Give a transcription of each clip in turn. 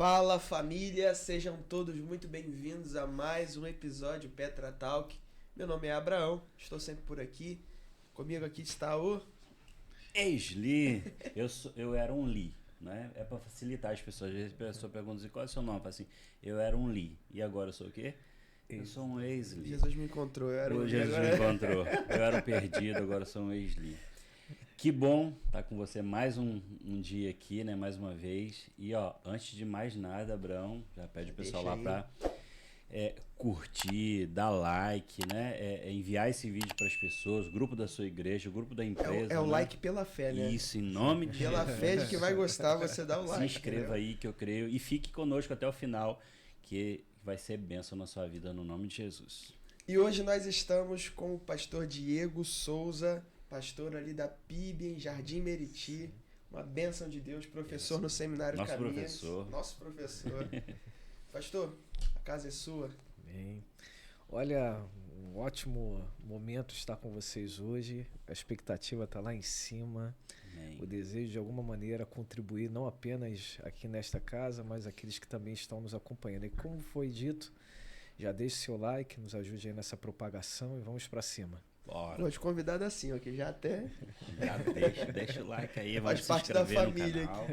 Fala família, sejam todos muito bem-vindos a mais um episódio Petra Talk. Meu nome é Abraão, estou sempre por aqui. Comigo aqui está o... Ex-Li. Eu era um Li, né? É para facilitar as pessoas. Às vezes a pessoa pergunta assim, qual é o seu nome? Eu falo assim, eu era um Li. E agora eu sou o quê? Eu sou um ex-Li. Jesus me encontrou, eu era um... Jesus me encontrou. Eu era um perdido, agora eu sou um ex-Li. Que bom estar com você mais um dia aqui, né? Mais uma vez. E ó, antes de mais nada, Abraão, já pede o pessoal lá para curtir, dar like, né? Enviar esse vídeo para as pessoas, grupo da sua igreja, o grupo da empresa. É o né? like pela fé, né? Isso, em nome de Pela Jesus. fé de que vai gostar, você dá o like. Se inscreva aí, que eu creio. E fique conosco até o final, que vai ser bênção na sua vida, no nome de Jesus. E hoje nós estamos com o pastor Diego Souza, pastor ali da PIB em Jardim Meriti. Uma bênção de Deus, professor no Seminário Nosso Caminhos. professor. Nosso professor. Pastor, a casa é sua. Bem, olha, um ótimo momento estar com vocês hoje. A expectativa está lá em cima. Amém. O desejo de alguma maneira contribuir não apenas aqui nesta casa, mas aqueles que também estão nos acompanhando. E como foi dito, já deixe seu like, nos ajude aí nessa propagação e vamos para cima. Bora. Vou te convidar assim, ó, que já até... Já deixa o like aí, vai Faz se parte da inscrever família no canal.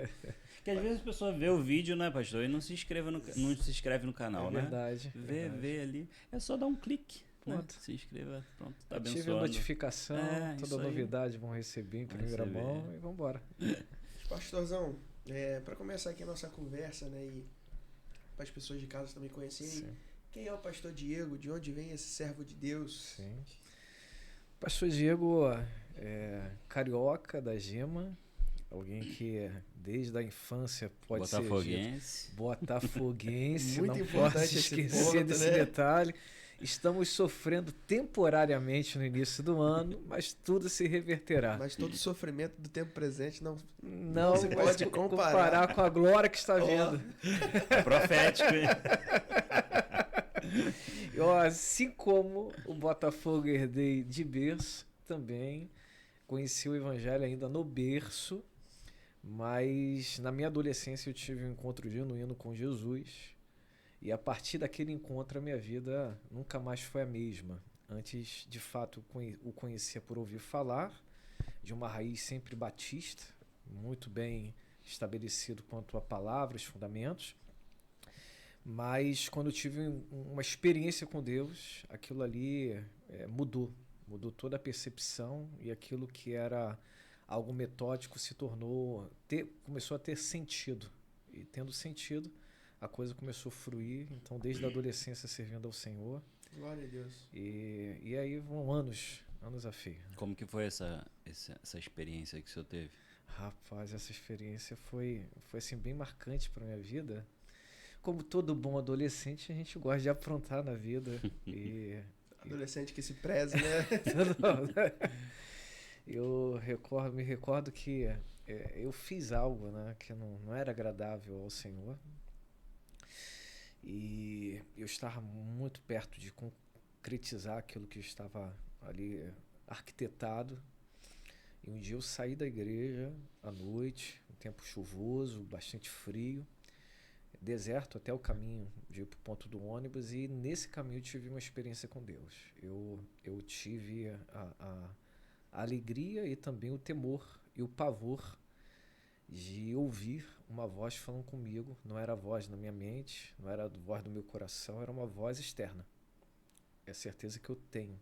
Porque às vezes a pessoa vê o vídeo, né, pastor, e não se inscreve no canal, né? Verdade. Vê ali. É só dar um clique. Pronto. Né? Se inscreva, pronto, tá Ative a abençoando. notificação, toda novidade vão receber em primeira mão e vamos embora. Pastorzão, para começar aqui a nossa conversa, né, e para as pessoas de casa também conhecerem, Sim. Quem é o pastor Diego? De onde vem esse servo de Deus? Sim. Pastor Diego é carioca da Gema, alguém que desde a infância pode ser botafoguense, Muito não importante posso esse esquecer ponto, desse né? detalhe. Estamos sofrendo temporariamente no início do ano, mas tudo se reverterá. Mas todo sofrimento do tempo presente não se pode comparar com a glória que está vindo. Profético, hein? Assim como o Botafogo herdei de berço, também conheci o Evangelho ainda no berço, mas na minha adolescência eu tive um encontro genuíno com Jesus e a partir daquele encontro a minha vida nunca mais foi a mesma. Antes, de fato, o conhecia por ouvir falar, de uma raiz sempre batista, muito bem estabelecido quanto a palavras, fundamentos. Mas quando eu tive uma experiência com Deus, aquilo ali mudou toda a percepção e aquilo que era algo metódico se começou a ter sentido. E tendo sentido, a coisa começou a fluir, então desde a adolescência servindo ao Senhor. Glória a Deus. E aí vão anos a fio. Como que foi essa experiência que o senhor teve? Rapaz, essa experiência foi assim, bem marcante para minha vida. Como todo bom adolescente, a gente gosta de aprontar na vida. Adolescente que se preze, né? Eu me recordo que eu fiz algo, né, que não era agradável ao Senhor. E eu estava muito perto de concretizar aquilo que estava ali arquitetado. E um dia eu saí da igreja à noite, um tempo chuvoso, bastante frio, deserto até o caminho de ir para o ponto do ônibus, e nesse caminho eu tive uma experiência com Deus. Eu tive a alegria e também o temor e o pavor de ouvir uma voz falando comigo. Não era a voz na minha mente, não era a voz do meu coração, era uma voz externa. É a certeza que eu tenho.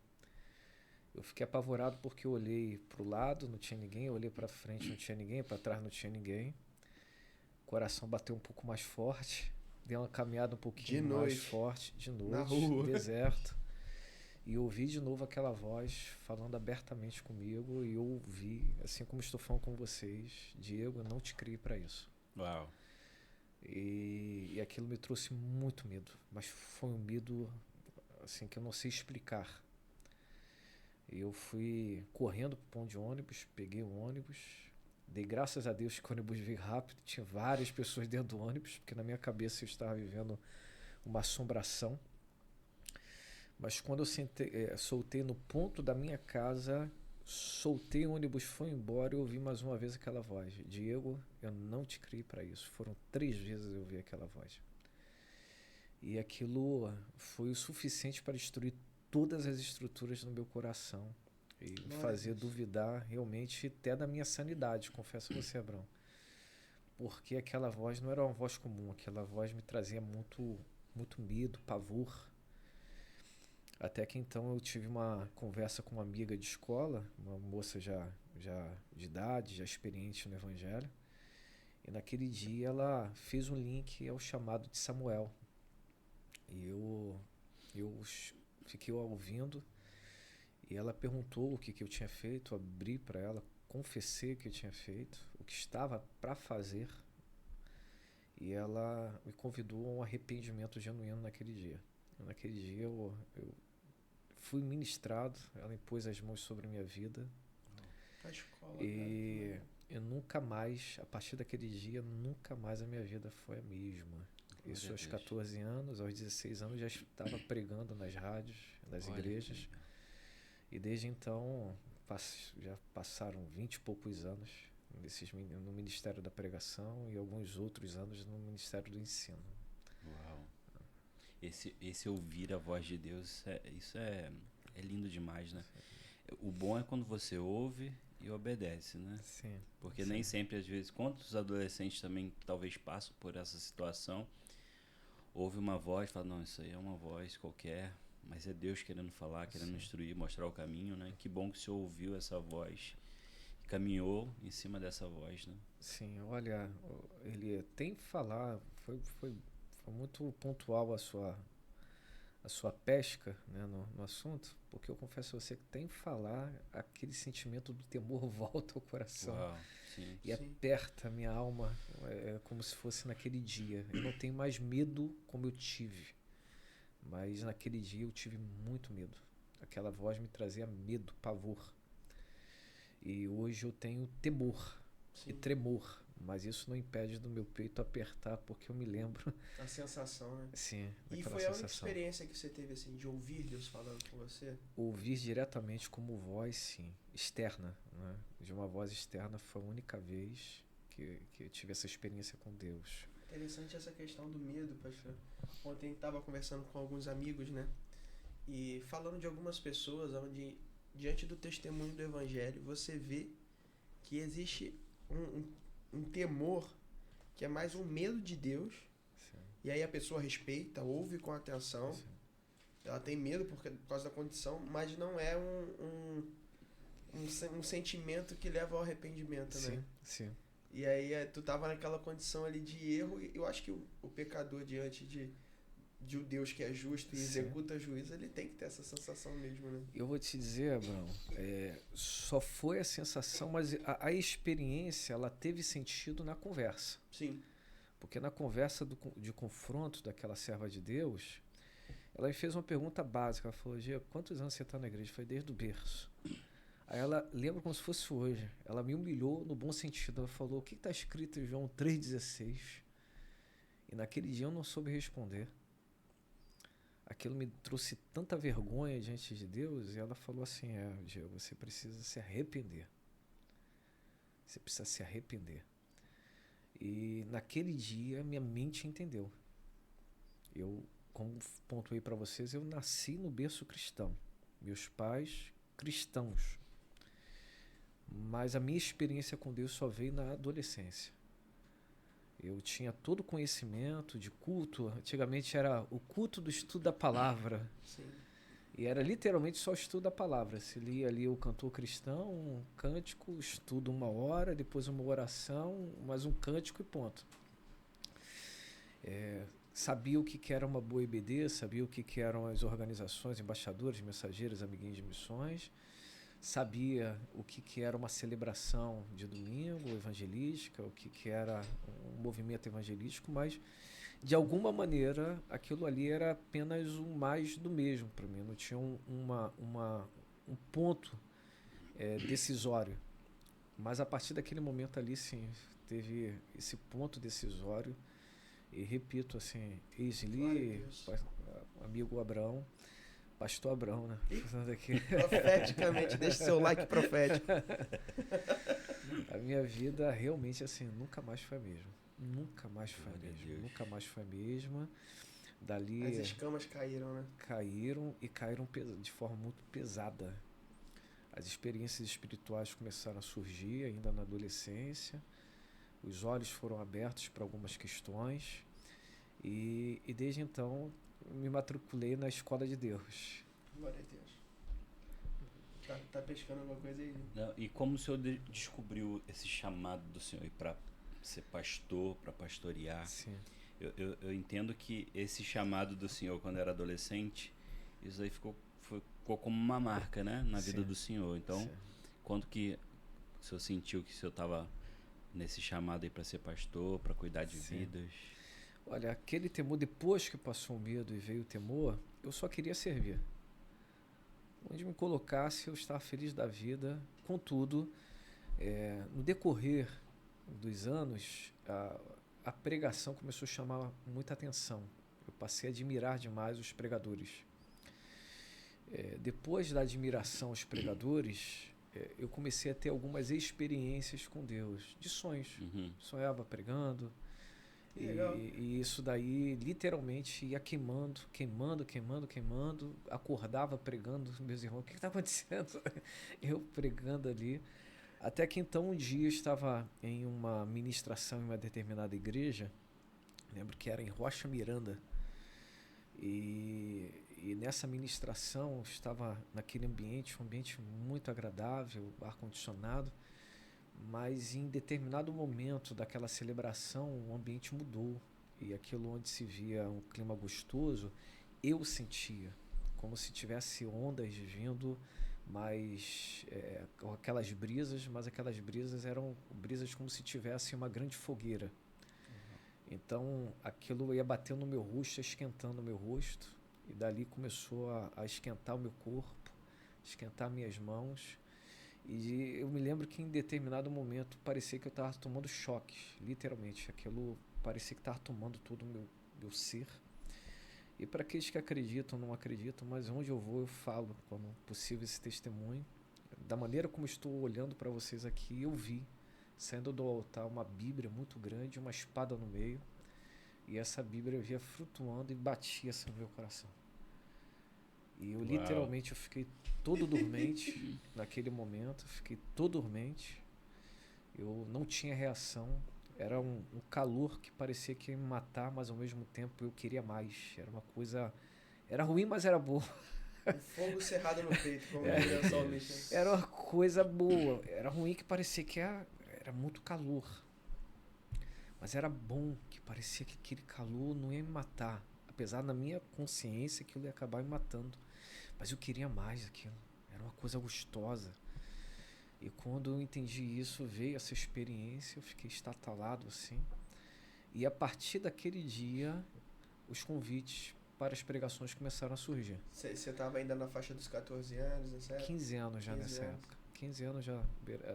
Eu fiquei apavorado porque eu olhei para o lado, não tinha ninguém, eu olhei para frente, não tinha ninguém, para trás não tinha ninguém. O coração bateu um pouco mais forte, deu uma caminhada um pouquinho mais forte, de noite, na rua, deserto. E ouvi de novo aquela voz falando abertamente comigo, e eu ouvi, assim como estou falando com vocês, Diego, eu não te criei para isso. Uau. E aquilo me trouxe muito medo, mas foi um medo assim, que eu não sei explicar. Eu fui correndo para o ponto de ônibus, peguei o ônibus, dei graças a Deus que o ônibus veio rápido, tinha várias pessoas dentro do ônibus, porque na minha cabeça eu estava vivendo uma assombração. Mas quando eu soltei no ponto da minha casa, soltei o ônibus, foi embora, eu ouvi mais uma vez aquela voz. Diego, eu não te criei para isso. Foram 3 vezes eu ouvi aquela voz. E aquilo foi o suficiente para destruir todas as estruturas no meu coração e fazer duvidar realmente até da minha sanidade, confesso a você, Abraão. Porque aquela voz não era uma voz comum, aquela voz me trazia muito medo, pavor. Até que então eu tive uma conversa com uma amiga de escola, uma moça já de idade, já experiente no Evangelho. E naquele dia ela fez um link ao chamado de Samuel. E eu fiquei ouvindo e ela perguntou o que eu tinha feito, abri para ela, confessei o que eu tinha feito, o que estava para fazer. E ela me convidou a um arrependimento genuíno naquele dia. Naquele dia eu fui ministrado, ela impôs as mãos sobre a minha vida. A escola, E cara, eu nunca mais, a partir daquele dia, nunca mais a minha vida foi a mesma. Isso aos 14 anos, aos 16 anos já estava pregando nas rádios, nas igrejas. E desde então já passaram 20 e poucos anos no Ministério da Pregação e alguns outros anos no Ministério do Ensino. Uau. Esse ouvir a voz de Deus, isso é lindo demais, né? O bom é quando você ouve e obedece, né? Sim. Porque nem sempre, às vezes, quantos adolescentes também talvez passam por essa situação, ouve uma voz, fala, não, isso aí é uma voz qualquer, mas é Deus querendo falar, querendo instruir, mostrar o caminho, né? Que bom que o senhor ouviu essa voz e caminhou em cima dessa voz, né? Sim, olha, ele tem que falar, foi muito pontual a sua pesca, né, no assunto, porque eu confesso a você que tem que falar, aquele sentimento do temor volta ao coração. Uau, sim. E aperta a minha alma, como se fosse naquele dia. Eu não tenho mais medo como eu tive, mas naquele dia eu tive muito medo. Aquela voz me trazia medo, pavor. E hoje eu tenho temor e tremor, mas isso não impede do meu peito apertar, porque eu me lembro. A sensação, né? Sim, E daquela foi a única sensação. experiência que você teve, assim, de ouvir Deus falando com você? Ouvir diretamente como voz, sim, externa, né? De uma voz externa foi a única vez que eu tive essa experiência com Deus. Interessante essa questão do medo, pastor. Ontem estava conversando com alguns amigos, né? E falando de algumas pessoas onde, diante do testemunho do Evangelho, você vê que existe um temor que é mais um medo de Deus. Sim. E aí a pessoa respeita, ouve com atenção. Sim. Ela tem medo por causa da condição, mas não é um sentimento que leva ao arrependimento, né? Sim. E aí tu tava naquela condição ali de erro, e eu acho que o pecador diante de um Deus que é justo e executa juízo, ele tem que ter essa sensação mesmo, né? Eu vou te dizer, Abraão, só foi a sensação, mas a experiência, ela teve sentido na conversa. Sim. Porque na conversa de confronto daquela serva de Deus, ela me fez uma pergunta básica. Ela falou, Diego, quantos anos você está na igreja? Foi desde o berço. Aí ela, lembra como se fosse hoje, ela me humilhou no bom sentido. Ela falou, o que está escrito em João 3,16? E naquele dia eu não soube responder. Aquilo me trouxe tanta vergonha diante de Deus. E ela falou assim, Diego, você precisa se arrepender. Você precisa se arrepender. E naquele dia minha mente entendeu. Eu, como pontuei para vocês, eu nasci no berço cristão. Meus pais cristãos. Mas a minha experiência com Deus só veio na adolescência. Eu tinha todo o conhecimento de culto. Antigamente era o culto do estudo da palavra. Sim. E era literalmente só o estudo da palavra. Se lia ali o cantor cristão, um cântico, estudo 1 hora, depois uma oração, mais um cântico e ponto. Sabia o que era uma boa EBD, sabia o que eram as organizações, embaixadores, mensageiros, amiguinhos de missões, sabia o que era uma celebração de domingo evangelística, o que era um movimento evangelístico, mas de alguma maneira aquilo ali era apenas um mais do mesmo para mim, não tinha um ponto decisório. Mas a partir daquele momento ali, sim, teve esse ponto decisório. E repito assim, Isli, amigo Abraão, Pastor Abrão, né? Fazendo aqui. Profeticamente, deixa seu like profético. A minha vida realmente assim, nunca mais foi a mesma. Nunca mais foi a Glória a mesma. Deus. Nunca mais foi a mesma. Dali As escamas caíram, né? caíram e caíram de forma muito pesada. As experiências espirituais começaram a surgir ainda na adolescência. Os olhos foram abertos para algumas questões. E desde então me matriculei na Escola de Deus. Glória a Deus. Tá pescando alguma coisa aí? Não, e como o senhor descobriu esse chamado do senhor para ser pastor, para pastorear? Sim. Eu entendo que esse chamado do senhor quando era adolescente, isso aí ficou como uma marca, né, na vida Sim. do senhor. Então, Sim. quando que o senhor sentiu que o senhor estava nesse chamado aí para ser pastor, para cuidar de Sim. vidas? Olha, aquele temor, depois que passou o medo e veio o temor, eu só queria servir. Onde me colocasse, eu estava feliz da vida. Contudo, no decorrer dos anos, a pregação começou a chamar muita atenção. Eu passei a admirar demais os pregadores. Depois da admiração aos pregadores, eu comecei a ter algumas experiências com Deus, de sonhos. Uhum. Sonhava pregando. Legal. E isso daí literalmente ia queimando. Acordava pregando, meus irmãos, o que está acontecendo? Eu pregando ali. Até que então um dia eu estava em uma ministração em uma determinada igreja, lembro que era em Rocha Miranda, e nessa ministração eu estava naquele ambiente, um ambiente muito agradável, ar-condicionado, mas em determinado momento daquela celebração o ambiente mudou e aquilo onde se via um clima gostoso, eu sentia como se tivesse ondas vindo, mas com aquelas brisas, mas aquelas brisas eram brisas como se tivesse uma grande fogueira. Então aquilo ia batendo no meu rosto, esquentando o meu rosto, e dali começou a esquentar o meu corpo, esquentar minhas mãos. E eu me lembro que em determinado momento parecia que eu estava tomando choques, literalmente. Aquilo parecia que estava tomando todo o meu ser. E para aqueles que acreditam, não acreditam, mas onde eu vou eu falo, quando possível, esse testemunho. Da maneira como estou olhando para vocês aqui, eu vi, saindo do altar, uma Bíblia muito grande, uma espada no meio. E essa Bíblia via flutuando e batia assim no meu coração. E eu literalmente eu fiquei todo dormente naquele momento, fiquei todo dormente. Eu não tinha reação. Era um calor que parecia que ia me matar, mas ao mesmo tempo eu queria mais. Era uma coisa... Era ruim, mas era boa. Um fogo cerrado no peito, como diria o salmista. Era uma coisa boa. Era ruim que parecia que era muito calor. Mas era bom, que parecia que aquele calor não ia me matar. Apesar na minha consciência que aquilo ia acabar me matando. Mas eu queria mais aquilo. Era uma coisa gostosa. E quando eu entendi isso, veio essa experiência, eu fiquei estatalado assim. E a partir daquele dia, os convites para as pregações começaram a surgir. Você estava ainda na faixa dos 14 anos, nessa época? 15 anos já 15 nessa anos. época. 15 anos já,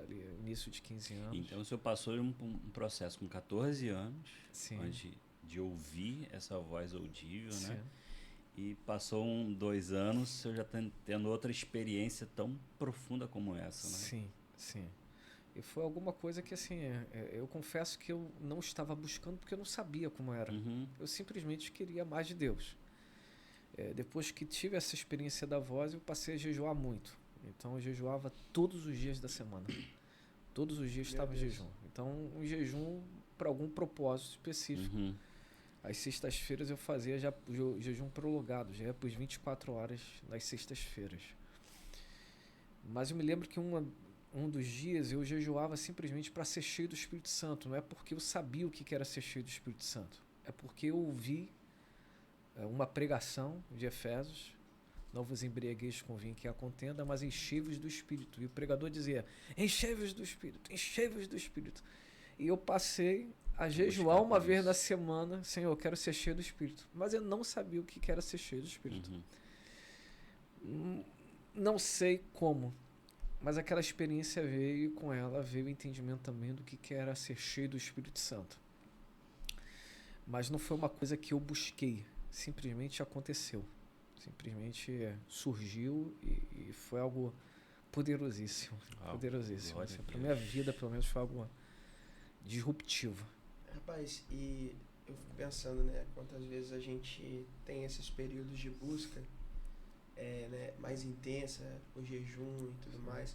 ali, início de 15 anos. Então o senhor passou um processo com 14 anos, Sim. onde de ouvir essa voz audível, Sim. né? E passou 2 anos, o senhor já tendo outra experiência tão profunda como essa, né? Sim, sim. E foi alguma coisa que, assim, eu confesso que eu não estava buscando porque eu não sabia como era. Uhum. Eu simplesmente queria mais de Deus. Depois que tive essa experiência da voz, eu passei a jejuar muito. Então eu jejuava todos os dias da semana. Todos os dias estava em jejum. Então um jejum para algum propósito específico. Uhum. Às sextas-feiras eu fazia já jejum prolongado, já ia por 24 horas nas sextas-feiras. Mas eu me lembro que um dos dias eu jejuava simplesmente para ser cheio do Espírito Santo. Não é porque eu sabia o que era ser cheio do Espírito Santo. É porque eu ouvi uma pregação de Efésios: não vos embriagueis com vinho que é a contenda, mas enchei-vos do Espírito. E o pregador dizia: enchei-vos do Espírito, enchei-vos do Espírito. E eu passei a jejuar uma vez na semana: Senhor, eu quero ser cheio do Espírito. Mas eu não sabia o que era ser cheio do Espírito. Uhum. Não sei como, mas aquela experiência veio, e com ela veio o entendimento também do que era ser cheio do Espírito Santo. Mas não foi uma coisa que eu busquei, simplesmente aconteceu. Simplesmente surgiu e foi algo poderosíssimo. Poderosíssimo. Assim, para minha vida, pelo menos, foi algo disruptivo. Rapaz, e eu fico pensando, né, quantas vezes a gente tem esses períodos de busca né, mais intensa, o jejum e tudo mais,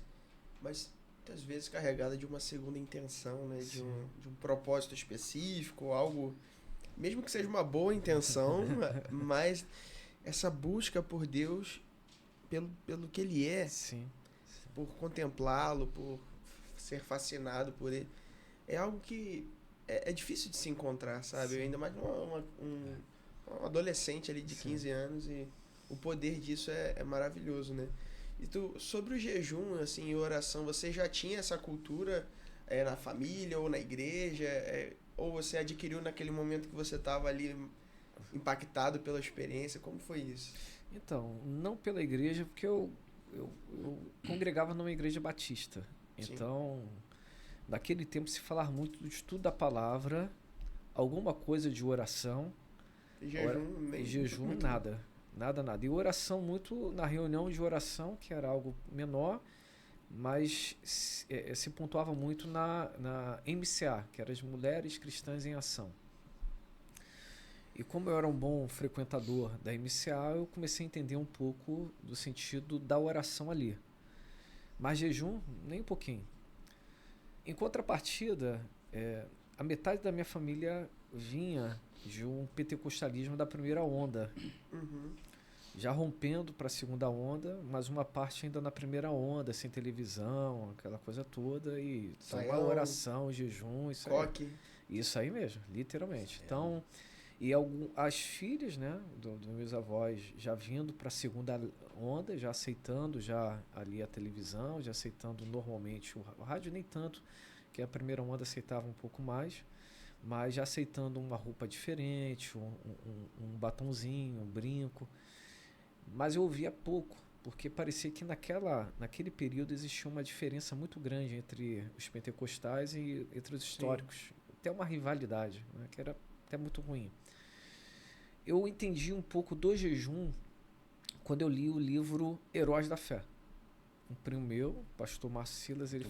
mas muitas vezes carregada de uma segunda intenção, né, de um propósito específico, algo, mesmo que seja uma boa intenção, mas essa busca por Deus, pelo que Ele é, Sim. por contemplá-lo, por ser fascinado por Ele, é algo que é difícil de se encontrar, sabe? Sim. Ainda mais um adolescente ali de 15 anos, e o poder disso é maravilhoso, né? E sobre o jejum, assim, e oração, você já tinha essa cultura na família ou na igreja? Ou você adquiriu naquele momento que você estava ali impactado pela experiência? Como foi isso? Então, não pela igreja, porque eu congregava numa igreja batista. Então, naquele tempo se falava muito do estudo da palavra, alguma coisa de oração. E jejum, nada. Nada. E oração muito na reunião de oração, que era algo menor, mas se pontuava muito na MCA, que era as Mulheres Cristãs em Ação. E como eu era um bom frequentador da MCA, eu comecei a entender um pouco do sentido da oração ali. Mas jejum, nem um pouquinho. Em contrapartida, a metade da minha família vinha de um pentecostalismo da primeira onda. Uhum. Já rompendo para a segunda onda, mas uma parte ainda na primeira onda, sem televisão, aquela coisa toda, e só uma oração, jejum, isso coque. aí. Isso aí mesmo, literalmente. Então, e as filhas, né, dos meus avós já vindo para a segunda onda, já aceitando já ali a televisão, já aceitando normalmente o rádio, nem tanto, que a primeira onda aceitava um pouco mais, mas já aceitando uma roupa diferente, um batonzinho, um brinco. Mas eu ouvia pouco, porque parecia que naquele período existia uma diferença muito grande entre os pentecostais e entre os históricos. Até uma rivalidade, né, que era até muito ruim. Eu entendi um pouco do jejum quando eu li o livro Heróis da Fé. Um primo meu, o pastor Márcio Silas, ele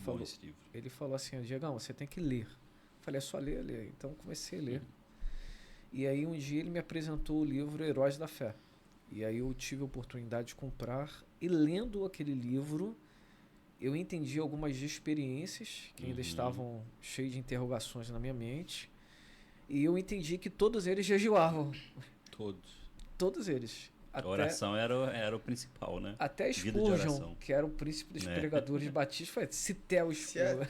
falou assim: Diegão, você tem que ler. Eu falei: é só ler. Então comecei a ler. E aí um dia ele me apresentou o livro Heróis da Fé. E aí eu tive a oportunidade de comprar, e lendo aquele livro, eu entendi algumas experiências que ainda estavam cheias de interrogações na minha mente, e eu entendi que todos eles jejuavam. Todos eles. A oração era o principal, né? Até Spurgeon, que era o príncipe dos pregadores batistas, foi: se Theo Spurgeon,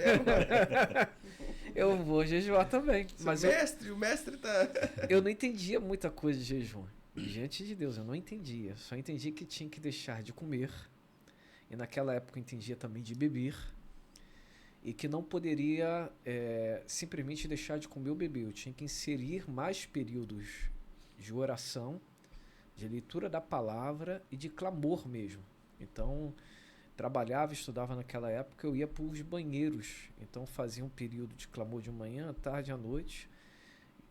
eu vou jejuar também. Mas o mestre tá... Eu não entendia muita coisa de jejum. Diante de Deus, eu não entendia. Só entendi que tinha que deixar de comer. E naquela época eu entendia também de beber. E que não poderia simplesmente deixar de comer ou beber. Eu tinha que inserir mais períodos de oração, de leitura da palavra e de clamor mesmo. Então, trabalhava, estudava naquela época, eu ia para os banheiros. Então, fazia um período de clamor de manhã, tarde, à noite.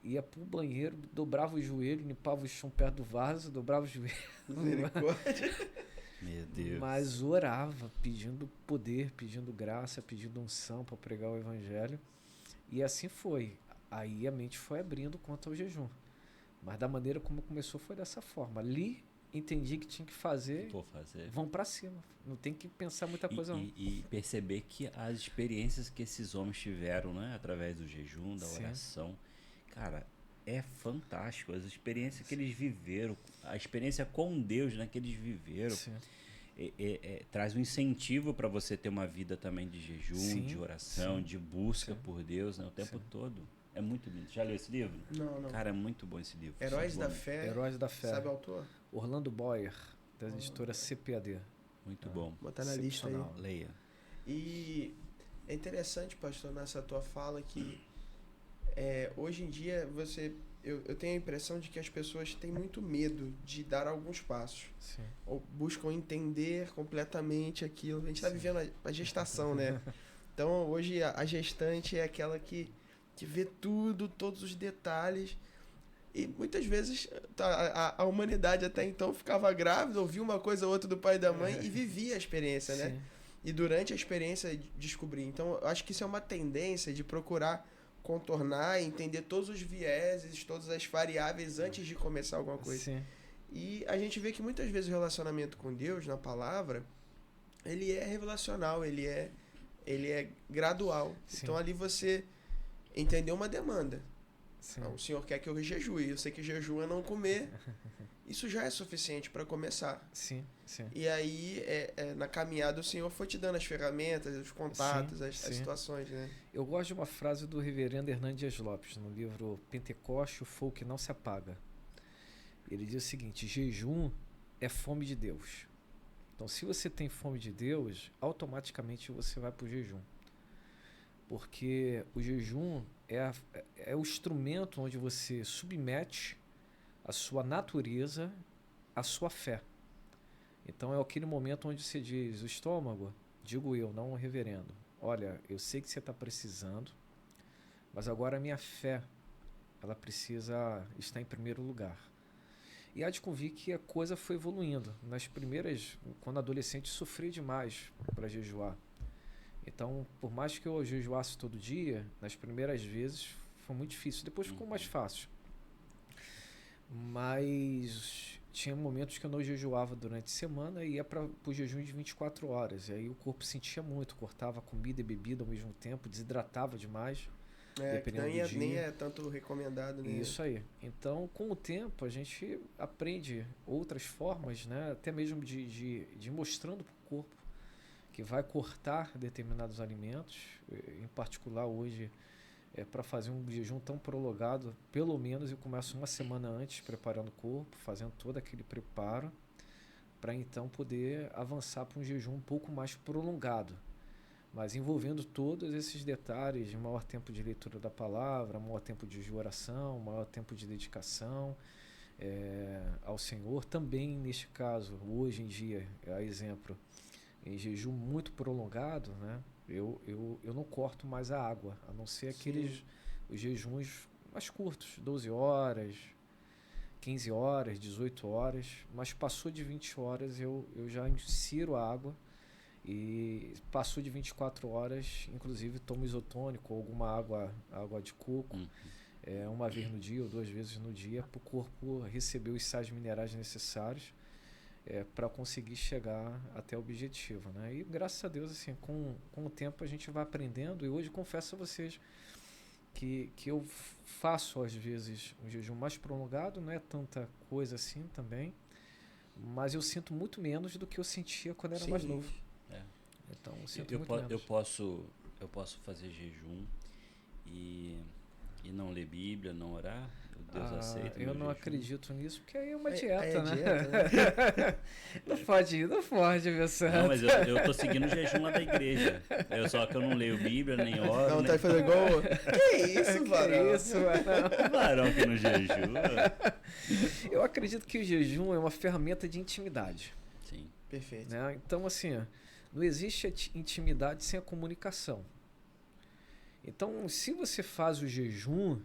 Ia para o banheiro, dobrava o joelho, limpava o chão perto do vaso, dobrava o joelho. Meu Deus. Mas orava, pedindo poder, pedindo graça, pedindo unção para pregar o evangelho. E assim foi. Aí a mente foi abrindo quanto ao jejum. Mas da maneira como começou foi dessa forma. Ali entendi que tinha que fazer. Vão para cima. Não tem que pensar muita coisa não. E perceber que as experiências que esses homens tiveram, né, através do jejum, da oração, cara, é fantástico. As experiências que eles viveram, a experiência com Deus, né, que eles viveram, traz um incentivo para você ter uma vida também de jejum, de oração, de busca por Deus, né, o tempo todo. É muito lindo. Já leu esse livro? Não. Cara, é muito bom esse livro. Heróis da Fé. Heróis da Fé. Sabe o autor? Orlando Boyer, da editora CPAD. Muito bom. Vou botar na lista aí. Leia. E é interessante, pastor, nessa tua fala que hoje em dia eu tenho a impressão de que as pessoas têm muito medo de dar alguns passos. Sim. Ou buscam entender completamente aquilo. A gente está vivendo a gestação, né? Então, hoje a gestante é aquela que vê tudo, todos os detalhes. E muitas vezes a humanidade até então ficava grávida, ouvia uma coisa ou outra do pai e da mãe e vivia a experiência, né? Sim. E durante a experiência descobrir. Então, eu acho que isso é uma tendência de procurar contornar e entender todos os vieses, todas as variáveis antes de começar alguma coisa. Sim. E a gente vê que muitas vezes o relacionamento com Deus, na palavra, ele é revelacional, ele é gradual. Sim. Então, ali você entendeu uma demanda. Sim. O Senhor quer que eu jejue. Eu sei que jejum é não comer. Isso já é suficiente para começar. Sim, sim. E aí, na caminhada, o Senhor foi te dando as ferramentas, os contatos, Sim, as sim. situações, né? Eu gosto de uma frase do reverendo Hernandes Lopes, no livro Pentecoste, o Fogo que Não Se Apaga. Ele diz o seguinte: jejum é fome de Deus. Então, se você tem fome de Deus, automaticamente você vai para o jejum. Porque o jejum é o instrumento onde você submete a sua natureza à sua fé. Então é aquele momento onde você diz: o estômago, digo eu, não o reverendo, olha, eu sei que você está precisando, mas agora a minha fé, ela precisa estar em primeiro lugar. E há de convir que a coisa foi evoluindo. Nas primeiras, quando adolescente, sofri demais para jejuar. Então, por mais que eu jejuasse todo dia, nas primeiras vezes foi muito difícil. Depois ficou mais fácil. Mas tinha momentos que eu não jejuava durante a semana e ia para o jejum de 24 horas. E aí o corpo sentia muito, cortava comida e bebida ao mesmo tempo, desidratava demais. Dependendo do dia. Nem é tanto recomendado, né? Isso aí. Então, com o tempo, a gente aprende outras formas, né? Até mesmo de mostrando para o corpo que vai cortar determinados alimentos. Em particular, hoje, para fazer um jejum tão prolongado, pelo menos eu começo uma semana antes, preparando o corpo, fazendo todo aquele preparo, para então poder avançar para um jejum um pouco mais prolongado. Mas envolvendo todos esses detalhes de maior tempo de leitura da palavra, maior tempo de oração, maior tempo de dedicação ao Senhor. Também, neste caso, hoje em dia, a exemplo, em jejum muito prolongado, né? Eu não corto mais a água, a não ser aqueles os jejuns mais curtos, 12 horas, 15 horas, 18 horas. Mas passou de 20 horas, eu já insiro a água. E passou de 24 horas, inclusive tomo isotônico ou alguma água de coco, uma vez no dia ou 2 vezes no dia, para o corpo receber os sais minerais necessários para conseguir chegar até o objetivo, né? E graças a Deus, assim, com o tempo a gente vai aprendendo. E hoje confesso a vocês que eu faço às vezes um jejum mais prolongado, não é tanta coisa assim também, mas eu sinto muito menos do que eu sentia quando era mais novo. Então, eu sinto muito menos. Eu posso fazer jejum e não ler Bíblia, não orar? Deus aceita? Eu não jejum? acredito nisso, porque aí é uma dieta, né? Dieta, né? Não pode, meu santo. Não, mas eu tô seguindo o jejum lá da igreja. Só que eu não leio Bíblia, nem oro. Não, nem... tá fazendo igual. Que isso, varão? Que isso, varão? Varão que não jejua. Eu acredito que o jejum é uma ferramenta de intimidade. Sim. Perfeito. Né? Então, assim, não existe intimidade sem a comunicação. Então, se você faz o jejum,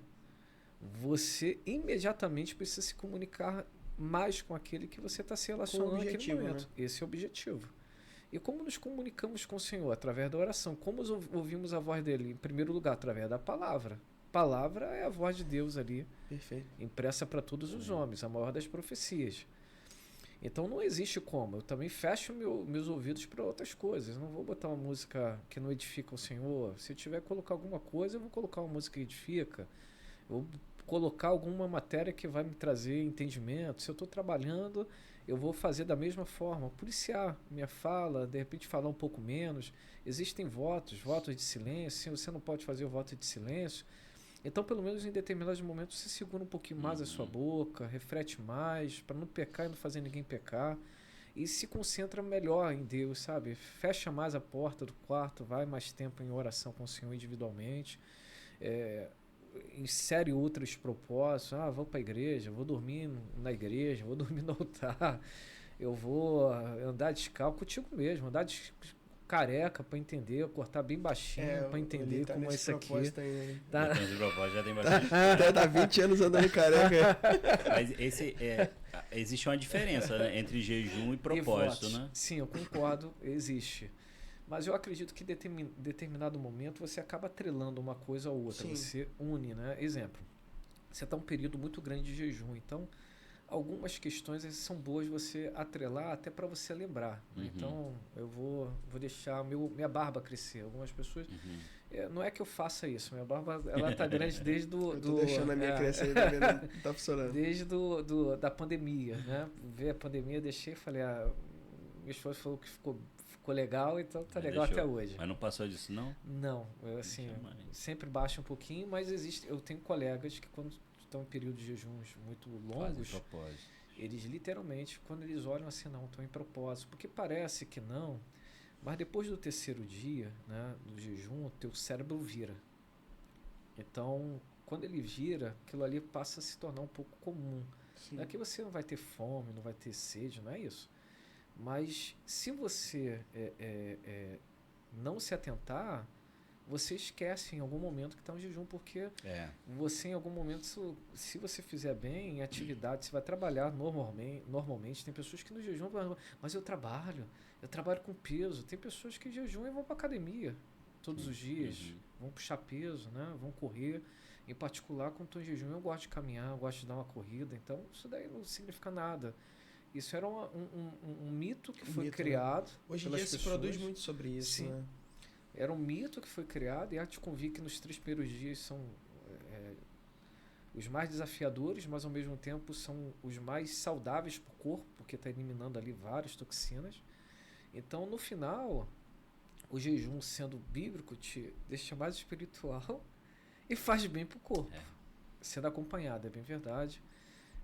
você imediatamente precisa se comunicar mais com aquele que você está se relacionando naquele momento. Né? Esse é o objetivo. E como nos comunicamos com o Senhor? Através da oração. Como ouvimos a voz dele? Em primeiro lugar, através da palavra. Palavra é a voz de Deus ali, Perfeito. impressa para todos os homens, a maior das profecias. Então não existe como. Eu também fecho meus ouvidos para outras coisas. Eu não vou botar uma música que não edifica o Senhor. Se eu tiver que colocar alguma coisa, eu vou colocar uma música que edifica. Eu vou colocar alguma matéria que vai me trazer entendimento. Se eu estou trabalhando, eu vou fazer da mesma forma. Policiar minha fala, de repente falar um pouco menos. Existem votos de silêncio. Você não pode fazer o voto de silêncio. Então, pelo menos em determinados momentos, você segura um pouquinho mais a sua boca, reflete mais, para não pecar e não fazer ninguém pecar. E se concentra melhor em Deus, sabe? Fecha mais a porta do quarto, vai mais tempo em oração com o Senhor individualmente. Insere outros propósitos. Vou para a igreja, vou dormir na igreja, vou dormir no altar. Eu vou andar descalço contigo mesmo, andar careca para entender, cortar bem baixinho para entender tá como é isso aqui. Aí, né? Tá. Então, esse propósito já tem bastante. Até tá 20 anos andando careca. Mas existe uma diferença, né, entre jejum e propósito, votos. né? Sim, eu concordo, existe. Mas eu acredito que em determinado momento você acaba atrelando uma coisa a outra. Sim. Você une, né? Exemplo, você está um período muito grande de jejum, então algumas questões são boas você atrelar até para você lembrar. Né? Uhum. Então eu vou deixar minha barba crescer. Algumas pessoas... não é que eu faça isso, minha barba ela tá grande desde Eu tô deixando a minha crescer, não tá funcionando. Desde da pandemia, né? Ver a pandemia, eu deixei e falei, minha esposa falou que ficou legal, então tá legal até hoje. Mas não passou disso, não? Não, eu assim, sempre baixa um pouquinho, mas eu tenho colegas que quando estão em período de jejuns muito longos, eles literalmente, quando eles olham assim, não, estão em propósito, porque parece que não, mas depois do terceiro dia, né, do jejum, o teu cérebro vira. Então, quando ele vira, aquilo ali passa a se tornar um pouco comum. Sim. Não é que você não vai ter fome, não vai ter sede, não é isso. Mas se você não se atentar, você esquece em algum momento que está um jejum, porque você em algum momento, se você fizer bem em atividade, você vai trabalhar normalmente. Tem pessoas que no jejum, mas eu trabalho com peso. Tem pessoas que jejuam e vão para academia todos os dias, vão puxar peso, né? Vão correr. Em particular, quando estou em jejum, eu gosto de caminhar, eu gosto de dar uma corrida, então isso daí não significa nada. Isso era um mito que foi criado. Né? Hoje em dia se produz muito sobre isso. Sim. Né? Era um mito que foi criado, e há de te convir que nos 3 primeiros dias são os mais desafiadores, mas ao mesmo tempo são os mais saudáveis para o corpo, porque está eliminando ali várias toxinas. Então, no final, o jejum, sendo bíblico, te deixa mais espiritual e faz bem para o corpo. Sendo acompanhado, é bem verdade.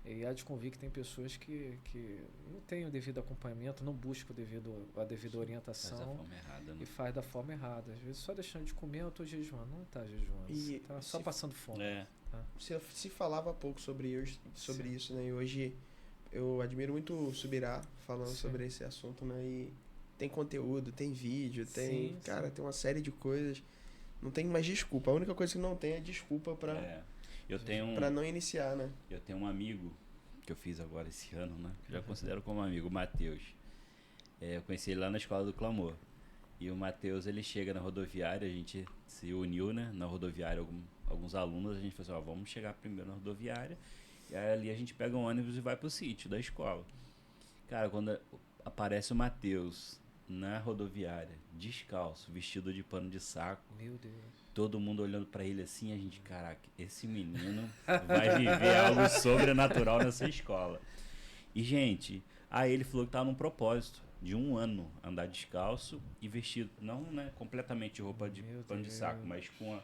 E há de convir que tem pessoas que não têm o devido acompanhamento, não buscam a devida orientação. Faz da forma errada, né? E faz da forma errada. Às vezes só deixando de comer, eu estou jejuando. Não está jejuando, você está só passando fome. Tá? Se falava pouco sobre isso, né? E hoje eu admiro muito o Subirá falando sobre esse assunto, né? E tem conteúdo, tem vídeo, tem uma série de coisas. Não tem mais desculpa. A única coisa que não tem é desculpa para não iniciar, né? Eu tenho um amigo que eu fiz agora esse ano, né? Que eu já considero como amigo, o Matheus. Eu conheci ele lá na Escola do Clamor. E o Matheus, ele chega na rodoviária, a gente se uniu, né? Na rodoviária, alguns alunos, a gente falou assim, vamos chegar primeiro na rodoviária. E aí ali a gente pega um ônibus e vai pro sítio da escola. Cara, quando aparece o Matheus na rodoviária, descalço, vestido de pano de saco. Meu Deus. Todo mundo olhando pra ele assim, a gente, caraca, esse menino vai viver algo sobrenatural nessa escola. E, gente, aí ele falou que tava num propósito de 1 ano andar descalço e vestido, não, né, completamente de roupa de pano de saco, mas com